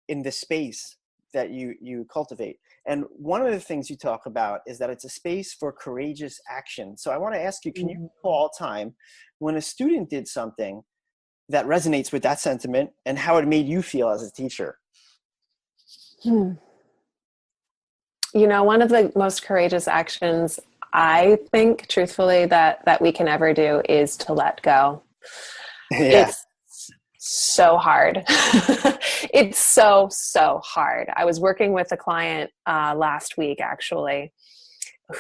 in the space that you cultivate. And one of the things you talk about is that it's a space for courageous action. So I want to ask you, can you recall a time when a student did something that resonates with that sentiment and how it made you feel as a teacher? You know, one of the most courageous actions I think, truthfully, that we can ever do is to let go. Yeah. It's so hard. It's so hard. I was working with a client last week, actually,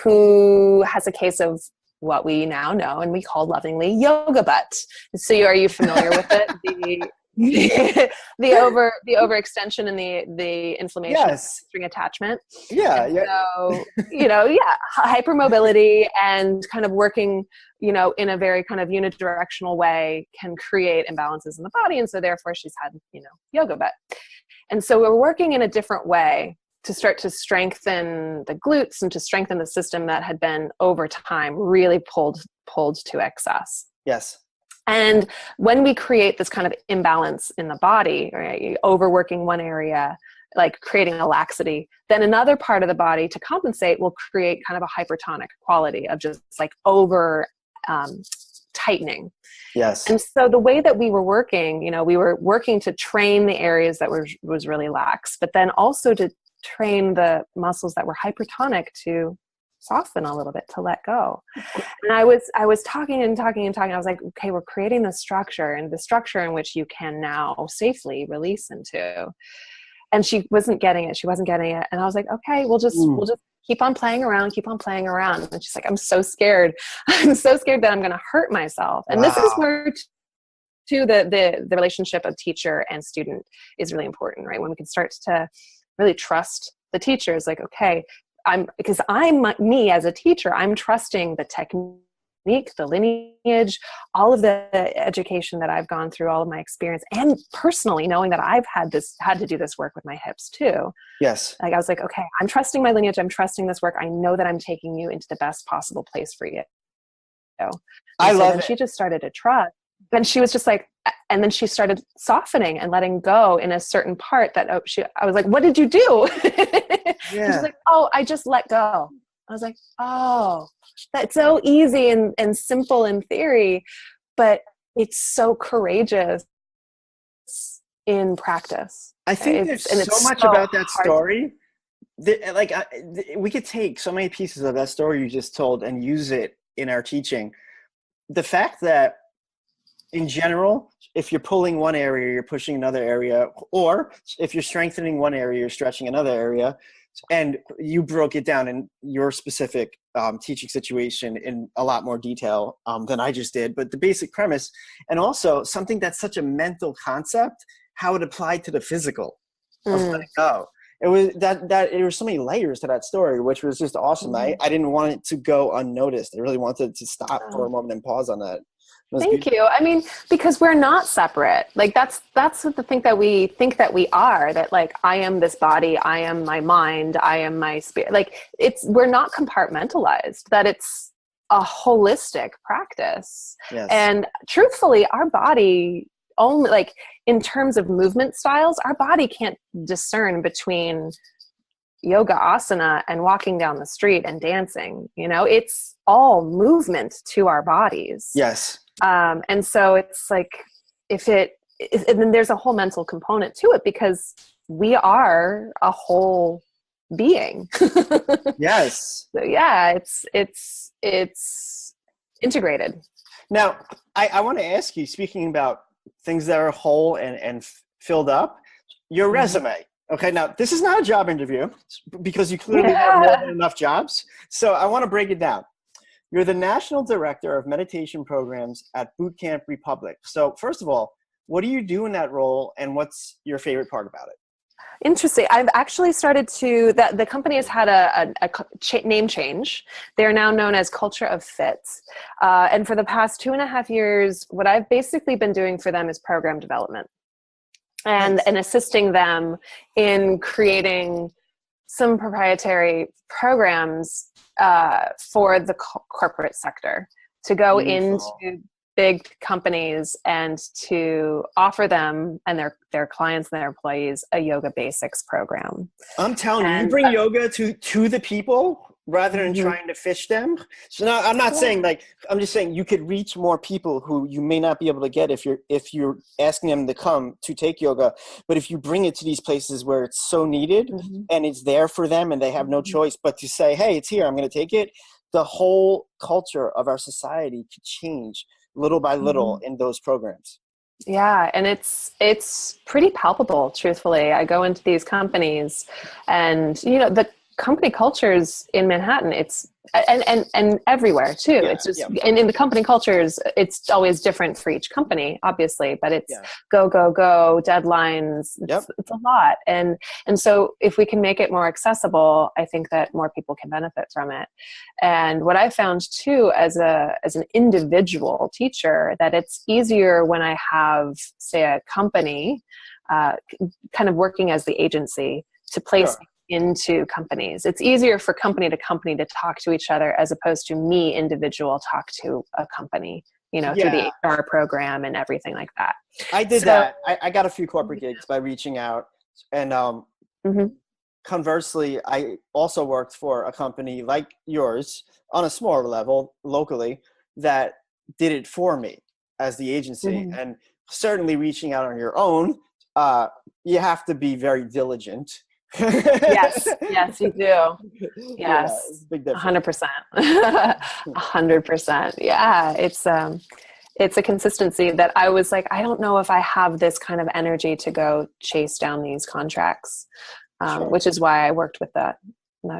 who has a case of what we now know and we call lovingly yoga butt. So are you familiar with it? The overextension and the inflammation of string attachment. Yeah. So, hypermobility and kind of working, in a very kind of unidirectional way can create imbalances in the body. And so therefore she's had, yoga butt. And so we're working in a different way to start to strengthen the glutes and to strengthen the system that had been over time really pulled to excess. Yes. And when we create this kind of imbalance in the body, right, overworking one area, like creating a laxity, then another part of the body to compensate will create kind of a hypertonic quality of just like over tightening. Yes. And so the way that we were working, we were working to train the areas that was really lax, but then also to train the muscles that were hypertonic to soften a little bit, to let go. And I was talking and talking and talking. I was like, okay, we're creating the structure in which you can now safely release into. And she wasn't getting it. And I was like, okay, we'll just keep on playing around. And she's like, I'm so scared. I'm so scared that I'm going to hurt myself. And This is where the relationship of teacher and student is really important, right? When we can start to really trust the teacher, is like, okay, because I'm me as a teacher, I'm trusting the technique, the lineage, all of the education that I've gone through, all of my experience, and personally knowing that I've had to do this work with my hips too. Yes. Like I was like, okay, I'm trusting my lineage. I'm trusting this work. I know that I'm taking you into the best possible place for you. I love it. She just started to trust. Then she was just like, and then she started softening and letting go in a certain part that I was like, what did you do? Yeah. And she's like, oh, I just let go. I was like, oh, that's so easy and simple in theory, but it's so courageous in practice. I think there's so much about that story. We could take so many pieces of that story you just told and use it in our teaching. The fact that in general, if you're pulling one area, you're pushing another area, or if you're strengthening one area, you're stretching another area. And you broke it down in your specific teaching situation in a lot more detail than I just did. But the basic premise, and also something that's such a mental concept, how it applied to the physical of letting go. It was there were so many layers to that story, which was just awesome. I didn't want it to go unnoticed. I really wanted to stop for a moment and pause on that. Thank you. I mean, because we're not separate. Like that's the thing that we think that we are, that like, I am this body, I am my mind, I am my spirit. Like we're not compartmentalized, that it's a holistic practice. Yes. And truthfully, our body only, like in terms of movement styles, our body can't discern between yoga asana and walking down the street and dancing. It's all movement to our bodies. Yes. And so it's like, and then there's a whole mental component to it, because we are a whole being. Yes. So yeah, it's integrated. Now, I want to ask you, speaking about things that are whole and filled up, your resume. Okay, now this is not a job interview because you clearly have more than enough jobs. So I want to break it down. You're the National Director of Meditation Programs at Bootcamp Republic. So first of all, what do you do in that role, and what's your favorite part about it? Interesting. I've actually started the company has had a name change. They're now known as Culture of Fit. And for the past 2.5 years, what I've basically been doing for them is program development and assisting them in creating some proprietary programs for the corporate sector to go into big companies and to offer them and their clients and their employees a yoga basics program. I'm telling you, you bring yoga to the people rather than trying to fish them. So now I'm not saying I'm just saying you could reach more people who you may not be able to get if you're asking them to come to take yoga. But if you bring it to these places where it's so needed and it's there for them and they have no choice but to say, hey, it's here, I'm going to take it. The whole culture of our society could change little by little in those programs. Yeah. And it's pretty palpable, truthfully. I go into these companies and, the company cultures in Manhattan, it's and everywhere too. It's just and in the company cultures, it's always different for each company, obviously, but it's go, deadlines. It's a lot. And so if we can make it more accessible, I think that more people can benefit from it. And what I found too, as an individual teacher, that it's easier when I have, say, a company kind of working as the agency to place into companies. It's easier for company to talk to each other as opposed to me, individual, talk to a company, through the HR program and everything like that. I did that. I got a few corporate gigs by reaching out. And conversely, I also worked for a company like yours on a smaller level locally that did it for me as the agency. And certainly reaching out on your own, you have to be very diligent. Yes, you do. Yes, big difference. 100%. 100%. Yeah, it's a consistency that I was like, I don't know if I have this kind of energy to go chase down these contracts, which is why I worked with that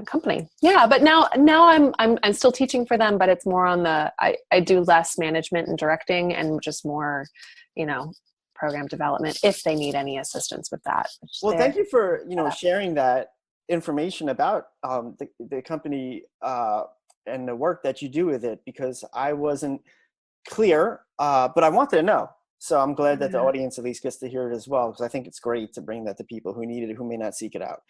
company. Yeah, but now I'm still teaching for them, but it's more on I do less management and directing and just more, program development if they need any assistance with that. Well, thank you for sharing that information about the company and the work that you do with it, because I wasn't clear, but I wanted to know. So I'm glad that the audience at least gets to hear it as well, because I think it's great to bring that to people who need it, who may not seek it out.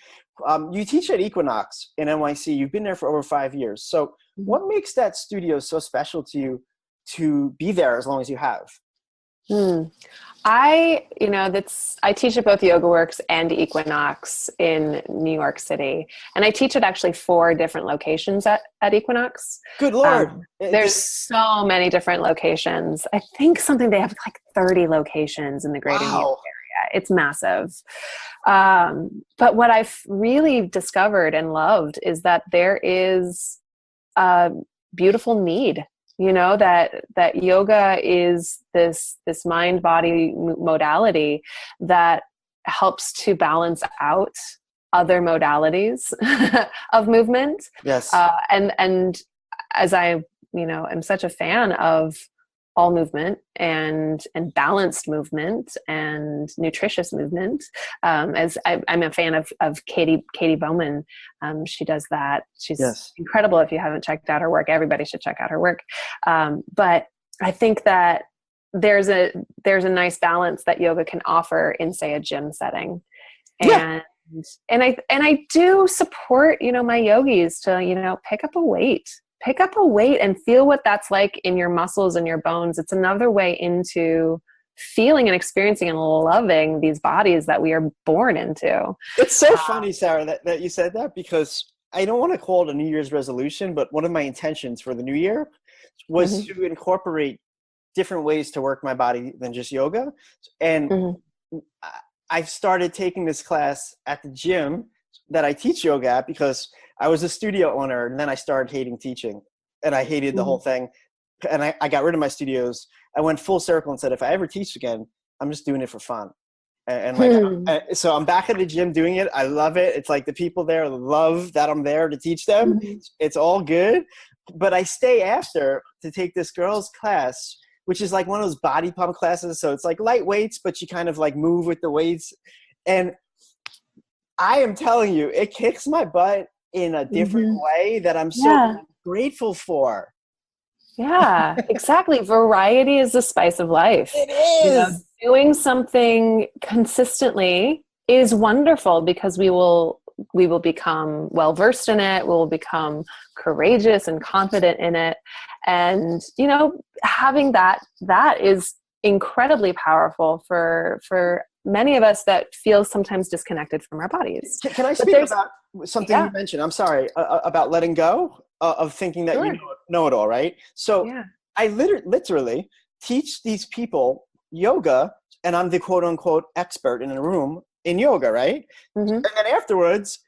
You teach at Equinox in NYC. You've been there for over 5 years. So what makes that studio so special to you to be there as long as you have? I teach at both YogaWorks and Equinox in New York City. And I teach at actually 4 different locations at Equinox. Good Lord. There's so many different locations. I think they have like 30 locations in the greater New York area. It's massive. But what I've really discovered and loved is that there is a beautiful need. That yoga is this mind-body modality that helps to balance out other modalities of movement. Yes. And as I, am such a fan of all movement and balanced movement and nutritious movement. As I'm a fan of Katie Bowman. She does that. She's incredible. If you haven't checked out her work, everybody should check out her work. But I think that there's a nice balance that yoga can offer in, say, a gym setting. And I do support, my yogis to, pick up a weight and feel what that's like in your muscles and your bones. It's another way into feeling and experiencing and loving these bodies that we are born into. It's so funny, Sarah, that you said that, because I don't want to call it a New Year's resolution, but one of my intentions for the new year was to incorporate different ways to work my body than just yoga. And I started taking this class at the gym that I teach yoga at, because I was a studio owner, and then I started hating teaching, and I hated the whole thing. And I got rid of my studios. I went full circle and said, if I ever teach again, I'm just doing it for fun. So I'm back at the gym doing it. I love it. It's like the people there love that I'm there to teach them. It's all good. But I stay after to take this girl's class, which is like one of those body pump classes. So it's like light weights, but you kind of like move with the weights. And I am telling you, it kicks my butt in a different way that I'm so grateful for. Yeah, exactly. Variety is the spice of life. It is. Doing something consistently is wonderful, because we will we will become well-versed in it. We'll become courageous and confident in it. And, you know, having that is incredibly powerful for many of us that feel sometimes disconnected from our bodies. Can I speak about something you mentioned? I'm sorry, about letting go of thinking that you know it all, right? So I literally teach these people yoga, and I'm the quote unquote expert in a room in yoga, right? Mm-hmm. And then afterwards,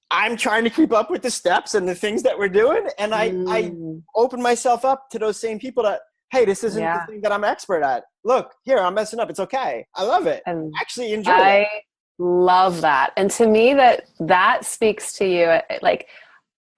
I'm trying to keep up with the steps and the things that we're doing. And I open myself up to those same people that, hey, this isn't the thing that I'm expert at. Look, here, I'm messing up. It's okay. I love it. And actually enjoy it. I love that. And to me, that speaks to you like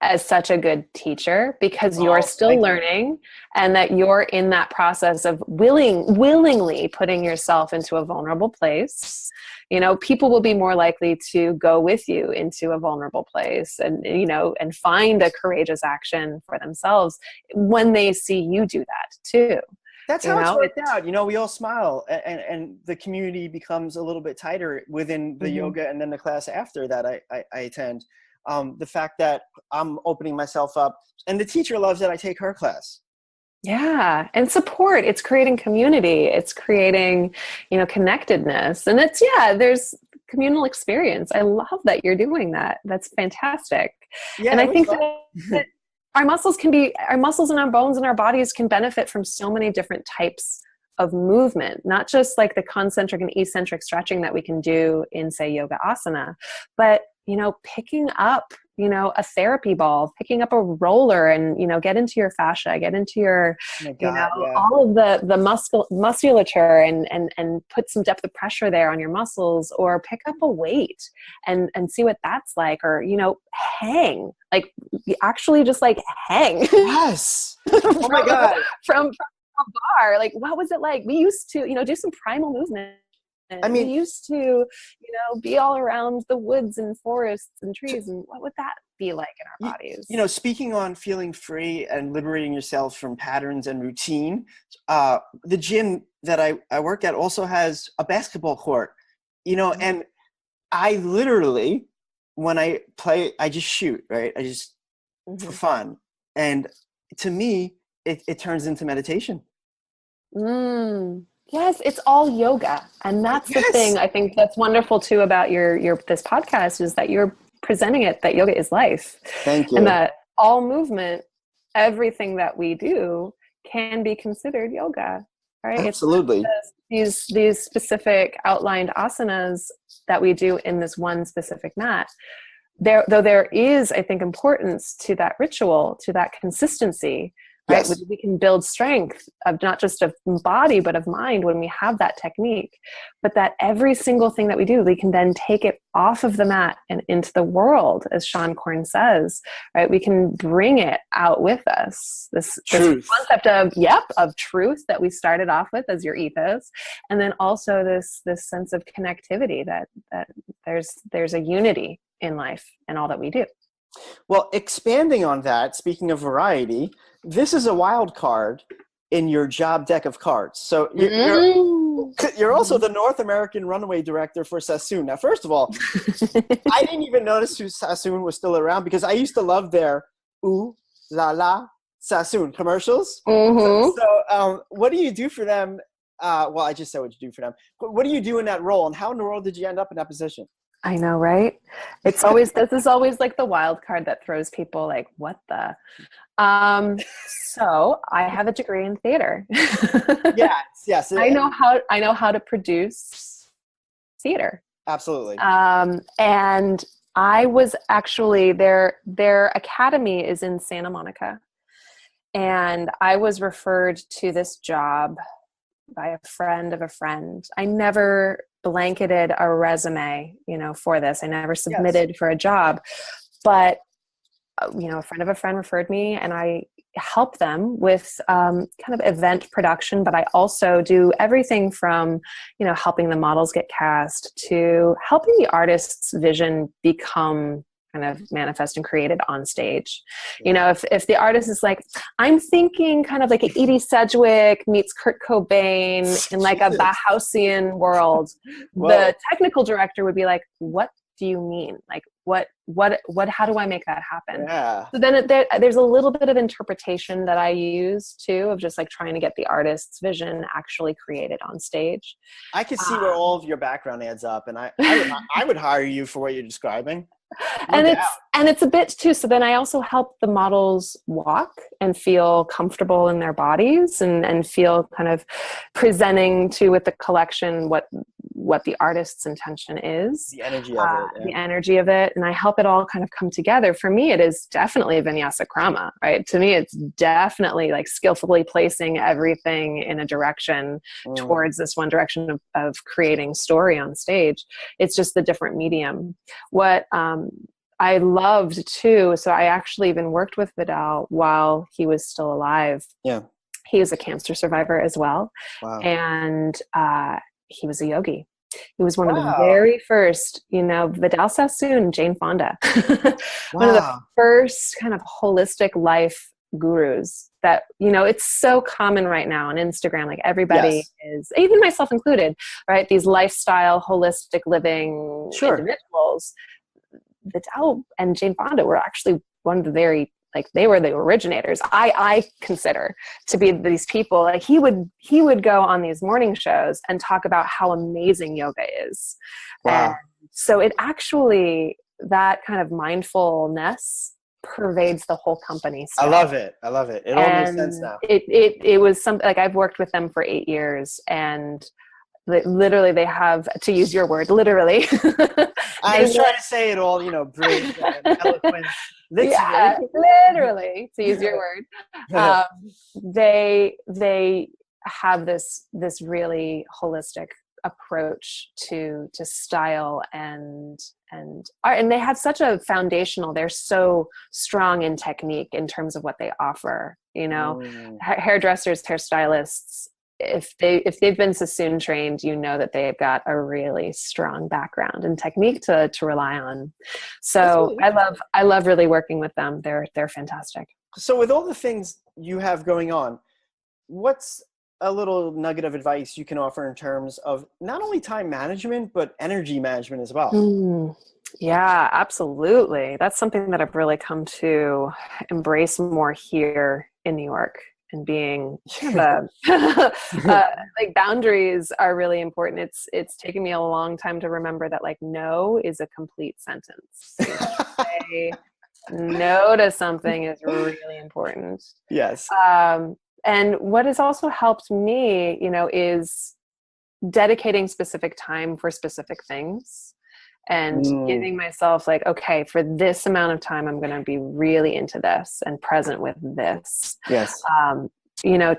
as such a good teacher, because you're still learning and that you're in that process of willingly putting yourself into a vulnerable place. You know, people will be more likely to go with you into a vulnerable place and, you know, and find a courageous action for themselves when they see you do that too. That's how it's worked out. You know, we all smile and the community becomes a little bit tighter within the yoga and then the class after that I attend. The fact that I'm opening myself up and the teacher loves that I take her class. Yeah. And support. It's creating community. It's creating, you know, connectedness. And it's, there's communal experience. I love that you're doing that. That's fantastic. Yeah, and I think that our muscles and our bones and our bodies can benefit from so many different types of movement, not just like the concentric and eccentric stretching that we can do in, say, yoga asana, but, you know, picking up, you know, a therapy ball, picking up a roller and, you know, get into your fascia, get into your, all of the musculature and put some depth of pressure there on your muscles, or pick up a weight and see what that's like, or, you know, hang, like actually just like hang. Yes. Oh my God. From a bar. Like, what was it like? We used to, you know, do some primal movement. I mean, we used to, you know, be all around the woods and forests and trees. And what would that be like in our bodies? You know, speaking on feeling free and liberating yourself from patterns and routine, the gym that I work at also has a basketball court, you know, and I literally, when I play, I just shoot, right? I just, for fun. And to me, it turns into meditation. Yes, it's all yoga. And that's the thing I think that's wonderful too about your this podcast, is that you're presenting it that yoga is life. Thank you. And that all movement, everything that we do can be considered yoga. Right? Absolutely. It's these specific outlined asanas that we do in this one specific mat. Though there is, I think, importance to that ritual, to that consistency. Right? Yes. We can build strength of not just of body, but of mind when we have that technique. But that every single thing that we do, we can then take it off of the mat and into the world, as Sean Korn says, right? We can bring it out with us. This concept of truth that we started off with as your ethos. And then also this sense of connectivity that there's a unity in life and all that we do. Well, expanding on that, speaking of variety, this is a wild card in your job deck of cards. So you're also the North American runway director for Sassoon. Now, first of all, I didn't even notice who Sassoon was still around, because I used to love their Ooh La La Sassoon commercials. So what do you do for them? Well, I just said what you do for them. But what do you do in that role, and how in the world did you end up in that position? I know, right? It's always, this is always like the wild card that throws people like, what the? So I have a degree in theater. Yes. I know how to produce theater. Absolutely. And I was actually their academy is in Santa Monica. And I was referred to this job by a friend of a friend. I never blanketed a resume, you know, for this. I never submitted for a job, but you know, a friend of a friend referred me, and I help them with kind of event production, but I also do everything from, you know, helping the models get cast to helping the artist's vision become kind of manifest and created on stage. You know, if the artist is like, I'm thinking kind of like an Edie Sedgwick meets Kurt Cobain in like a Bauhausian world, the technical director would be like, what do you mean? Like, how do I make that happen? Yeah. So then there's a little bit of interpretation that I use too, of just like trying to get the artist's vision actually created on stage. I could see where all of your background adds up, and I would hire you for what you're describing. And it's a bit too, so then I also help the models walk and feel comfortable in their bodies and feel kind of presenting with the collection what the artist's intention is. The energy of it. Yeah. The energy of it. And I help it all kind of come together. For me, it is definitely vinyasa krama, right? To me, it's definitely like skillfully placing everything in a direction towards this one direction of creating story on stage. It's just the different medium. What I loved too, so I actually even worked with Vidal while he was still alive. Yeah. He was a cancer survivor as well. Wow. And he was a yogi. He was one of the very first, Vidal Sassoon, Jane Fonda, one of the first kind of holistic life gurus that, it's so common right now on Instagram. Like everybody is, even myself included, right? These lifestyle, holistic living individuals. Vidal and Jane Fonda were actually one of the very, they were the originators. I consider to be these people. Like he would go on these morning shows and talk about how amazing yoga is. Wow. And so it actually, that kind of mindfulness pervades the whole company style. I love it. It all makes sense now. It was something like I've worked with them for 8 years, and literally they have, to use your word, literally. I was trying to say it all, brilliant and eloquent. Yeah, literally, to use your word. They have this really holistic approach to style and art, and they have such a foundational, they're so strong in technique in terms of what they offer, hairdressers, hairstylists, if they've been Sassoon trained, that they've got a really strong background and technique to rely on. So I love really working with them. They're fantastic. So with all the things you have going on, what's a little nugget of advice you can offer in terms of not only time management, but energy management as well? Yeah, absolutely. That's something that I've really come to embrace more here in New York. And being like boundaries are really important. It's taken me a long time to remember that no is a complete sentence. Say no to something is really important. Yes. And what has also helped me, is dedicating specific time for specific things. And giving myself okay, for this amount of time, I'm going to be really into this and present with this. Yes.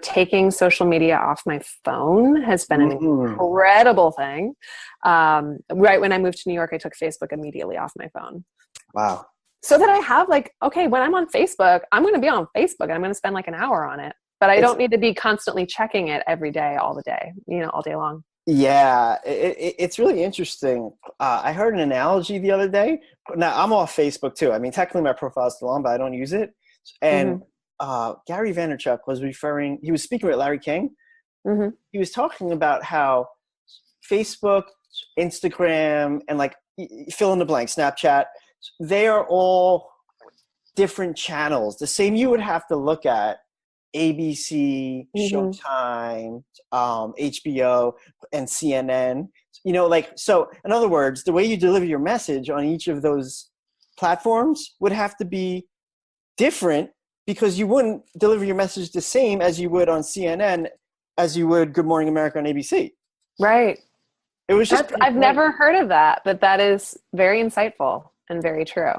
Taking social media off my phone has been an incredible thing. Right when I moved to New York, I took Facebook immediately off my phone. Wow. So that I have okay, when I'm on Facebook, I'm going to be on Facebook and I'm going to spend an hour on it. But I don't need to be constantly checking it every day, all the day, all day long. Yeah, it's really interesting. I heard an analogy the other day. Now, I'm off Facebook too. I mean, technically my profile is still on, but I don't use it. And Gary Vaynerchuk was he was speaking with Larry King. He was talking about how Facebook, Instagram, and fill in the blank, Snapchat, they are all different channels. The same you would have to look at ABC, Showtime, HBO, and CNN. So in other words, the way you deliver your message on each of those platforms would have to be different, because you wouldn't deliver your message the same as you would on CNN as you would Good Morning America on ABC. Right. It was just I've never heard of that, but that is very insightful and very true.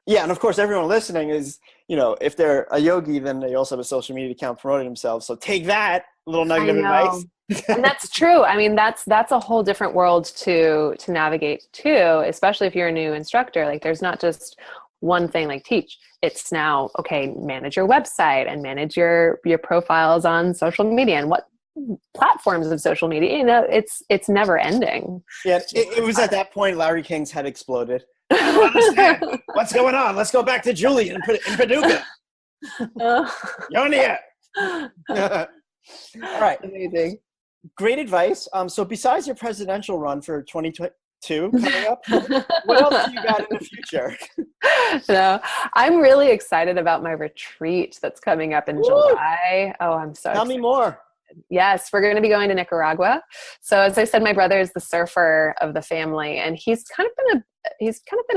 Yeah, and of course, everyone listening is, if they're a yogi, then they also have a social media account promoting themselves. So take that little nugget of advice. And that's true. I mean, that's a whole different world to navigate too, especially if you're a new instructor. There's not just one thing teach. It's now, okay, manage your website and manage your profiles on social media and what platforms of social media. It's never ending. Yeah, it was at that point Larry King's head exploded. I don't understand. What's going on? Let's go back to Julie in Paducah. Yonia. All right. Amazing. Great advice. So besides your presidential run for 2020, too coming up. What else do you got in the future? No, I'm really excited about my retreat that's coming up in July. Oh, I'm so Tell excited. me more. Yes, we're going to be going to Nicaragua. So as I said, my brother is the surfer of the family, and he's kind of been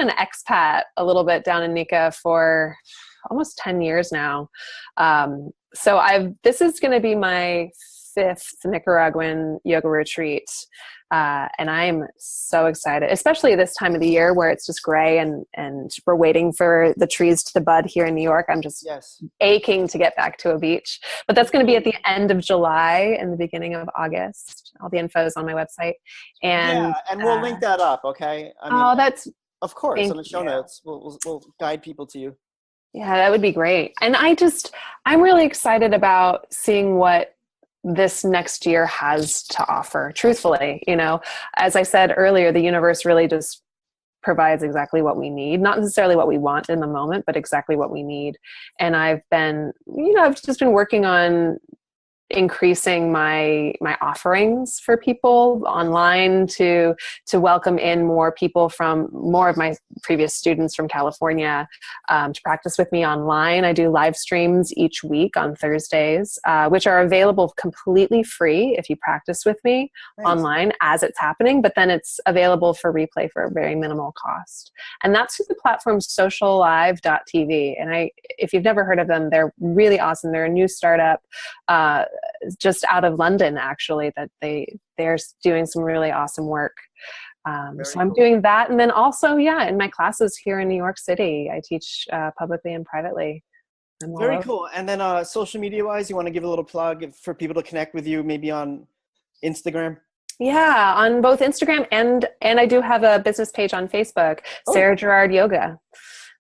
an expat a little bit down in Nica for almost 10 years now. So this is going to be my 5th Nicaraguan yoga retreat. And I'm so excited, especially this time of the year where it's just gray and we're waiting for the trees to bud here in New York. I'm just aching to get back to a beach. But that's going to be at the end of July and the beginning of August. All the info is on my website. And we'll link that up, okay? That's of course on the show notes. We'll guide people to you. Yeah, that would be great. And I'm really excited about seeing what this next year has to offer, truthfully. As I said earlier, the universe really just provides exactly what we need, not necessarily what we want in the moment, but exactly what we need. And I've just been working on increasing my offerings for people online to welcome in more people from more of my previous students from California to practice with me online. I do live streams each week on Thursdays, which are available completely free if you practice with me online as it's happening, but then it's available for replay for a very minimal cost. And that's through the platform sociallive.tv. And if you've never heard of them, they're really awesome. They're a new startup just out of London, actually, that they're doing some really awesome work. So I'm doing that. And then also, in my classes here in New York City, I teach publicly and privately. Very cool. And then social media wise, you want to give a little plug for people to connect with you, maybe on Instagram? Yeah, on both Instagram and I do have a business page on Facebook, Sarah Girard Yoga.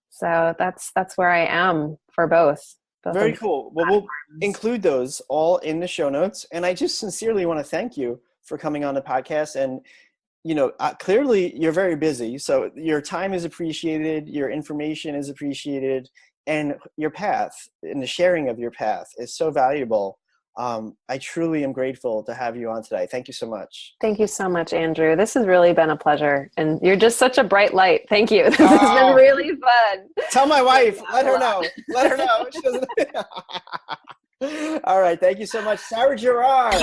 So that's where I am for both. Very cool. Well, we'll include those all in the show notes. And I just sincerely want to thank you for coming on the podcast. And, clearly you're very busy. So your time is appreciated. Your information is appreciated. And your path and the sharing of your path is so valuable. I truly am grateful to have you on today. Thank you so much. Thank you so much, Andrew. This has really been a pleasure. And you're just such a bright light. Thank you. This has been really fun. Tell my wife. Let her know. Let her know. She doesn't... All right. Thank you so much. Sarah Girard.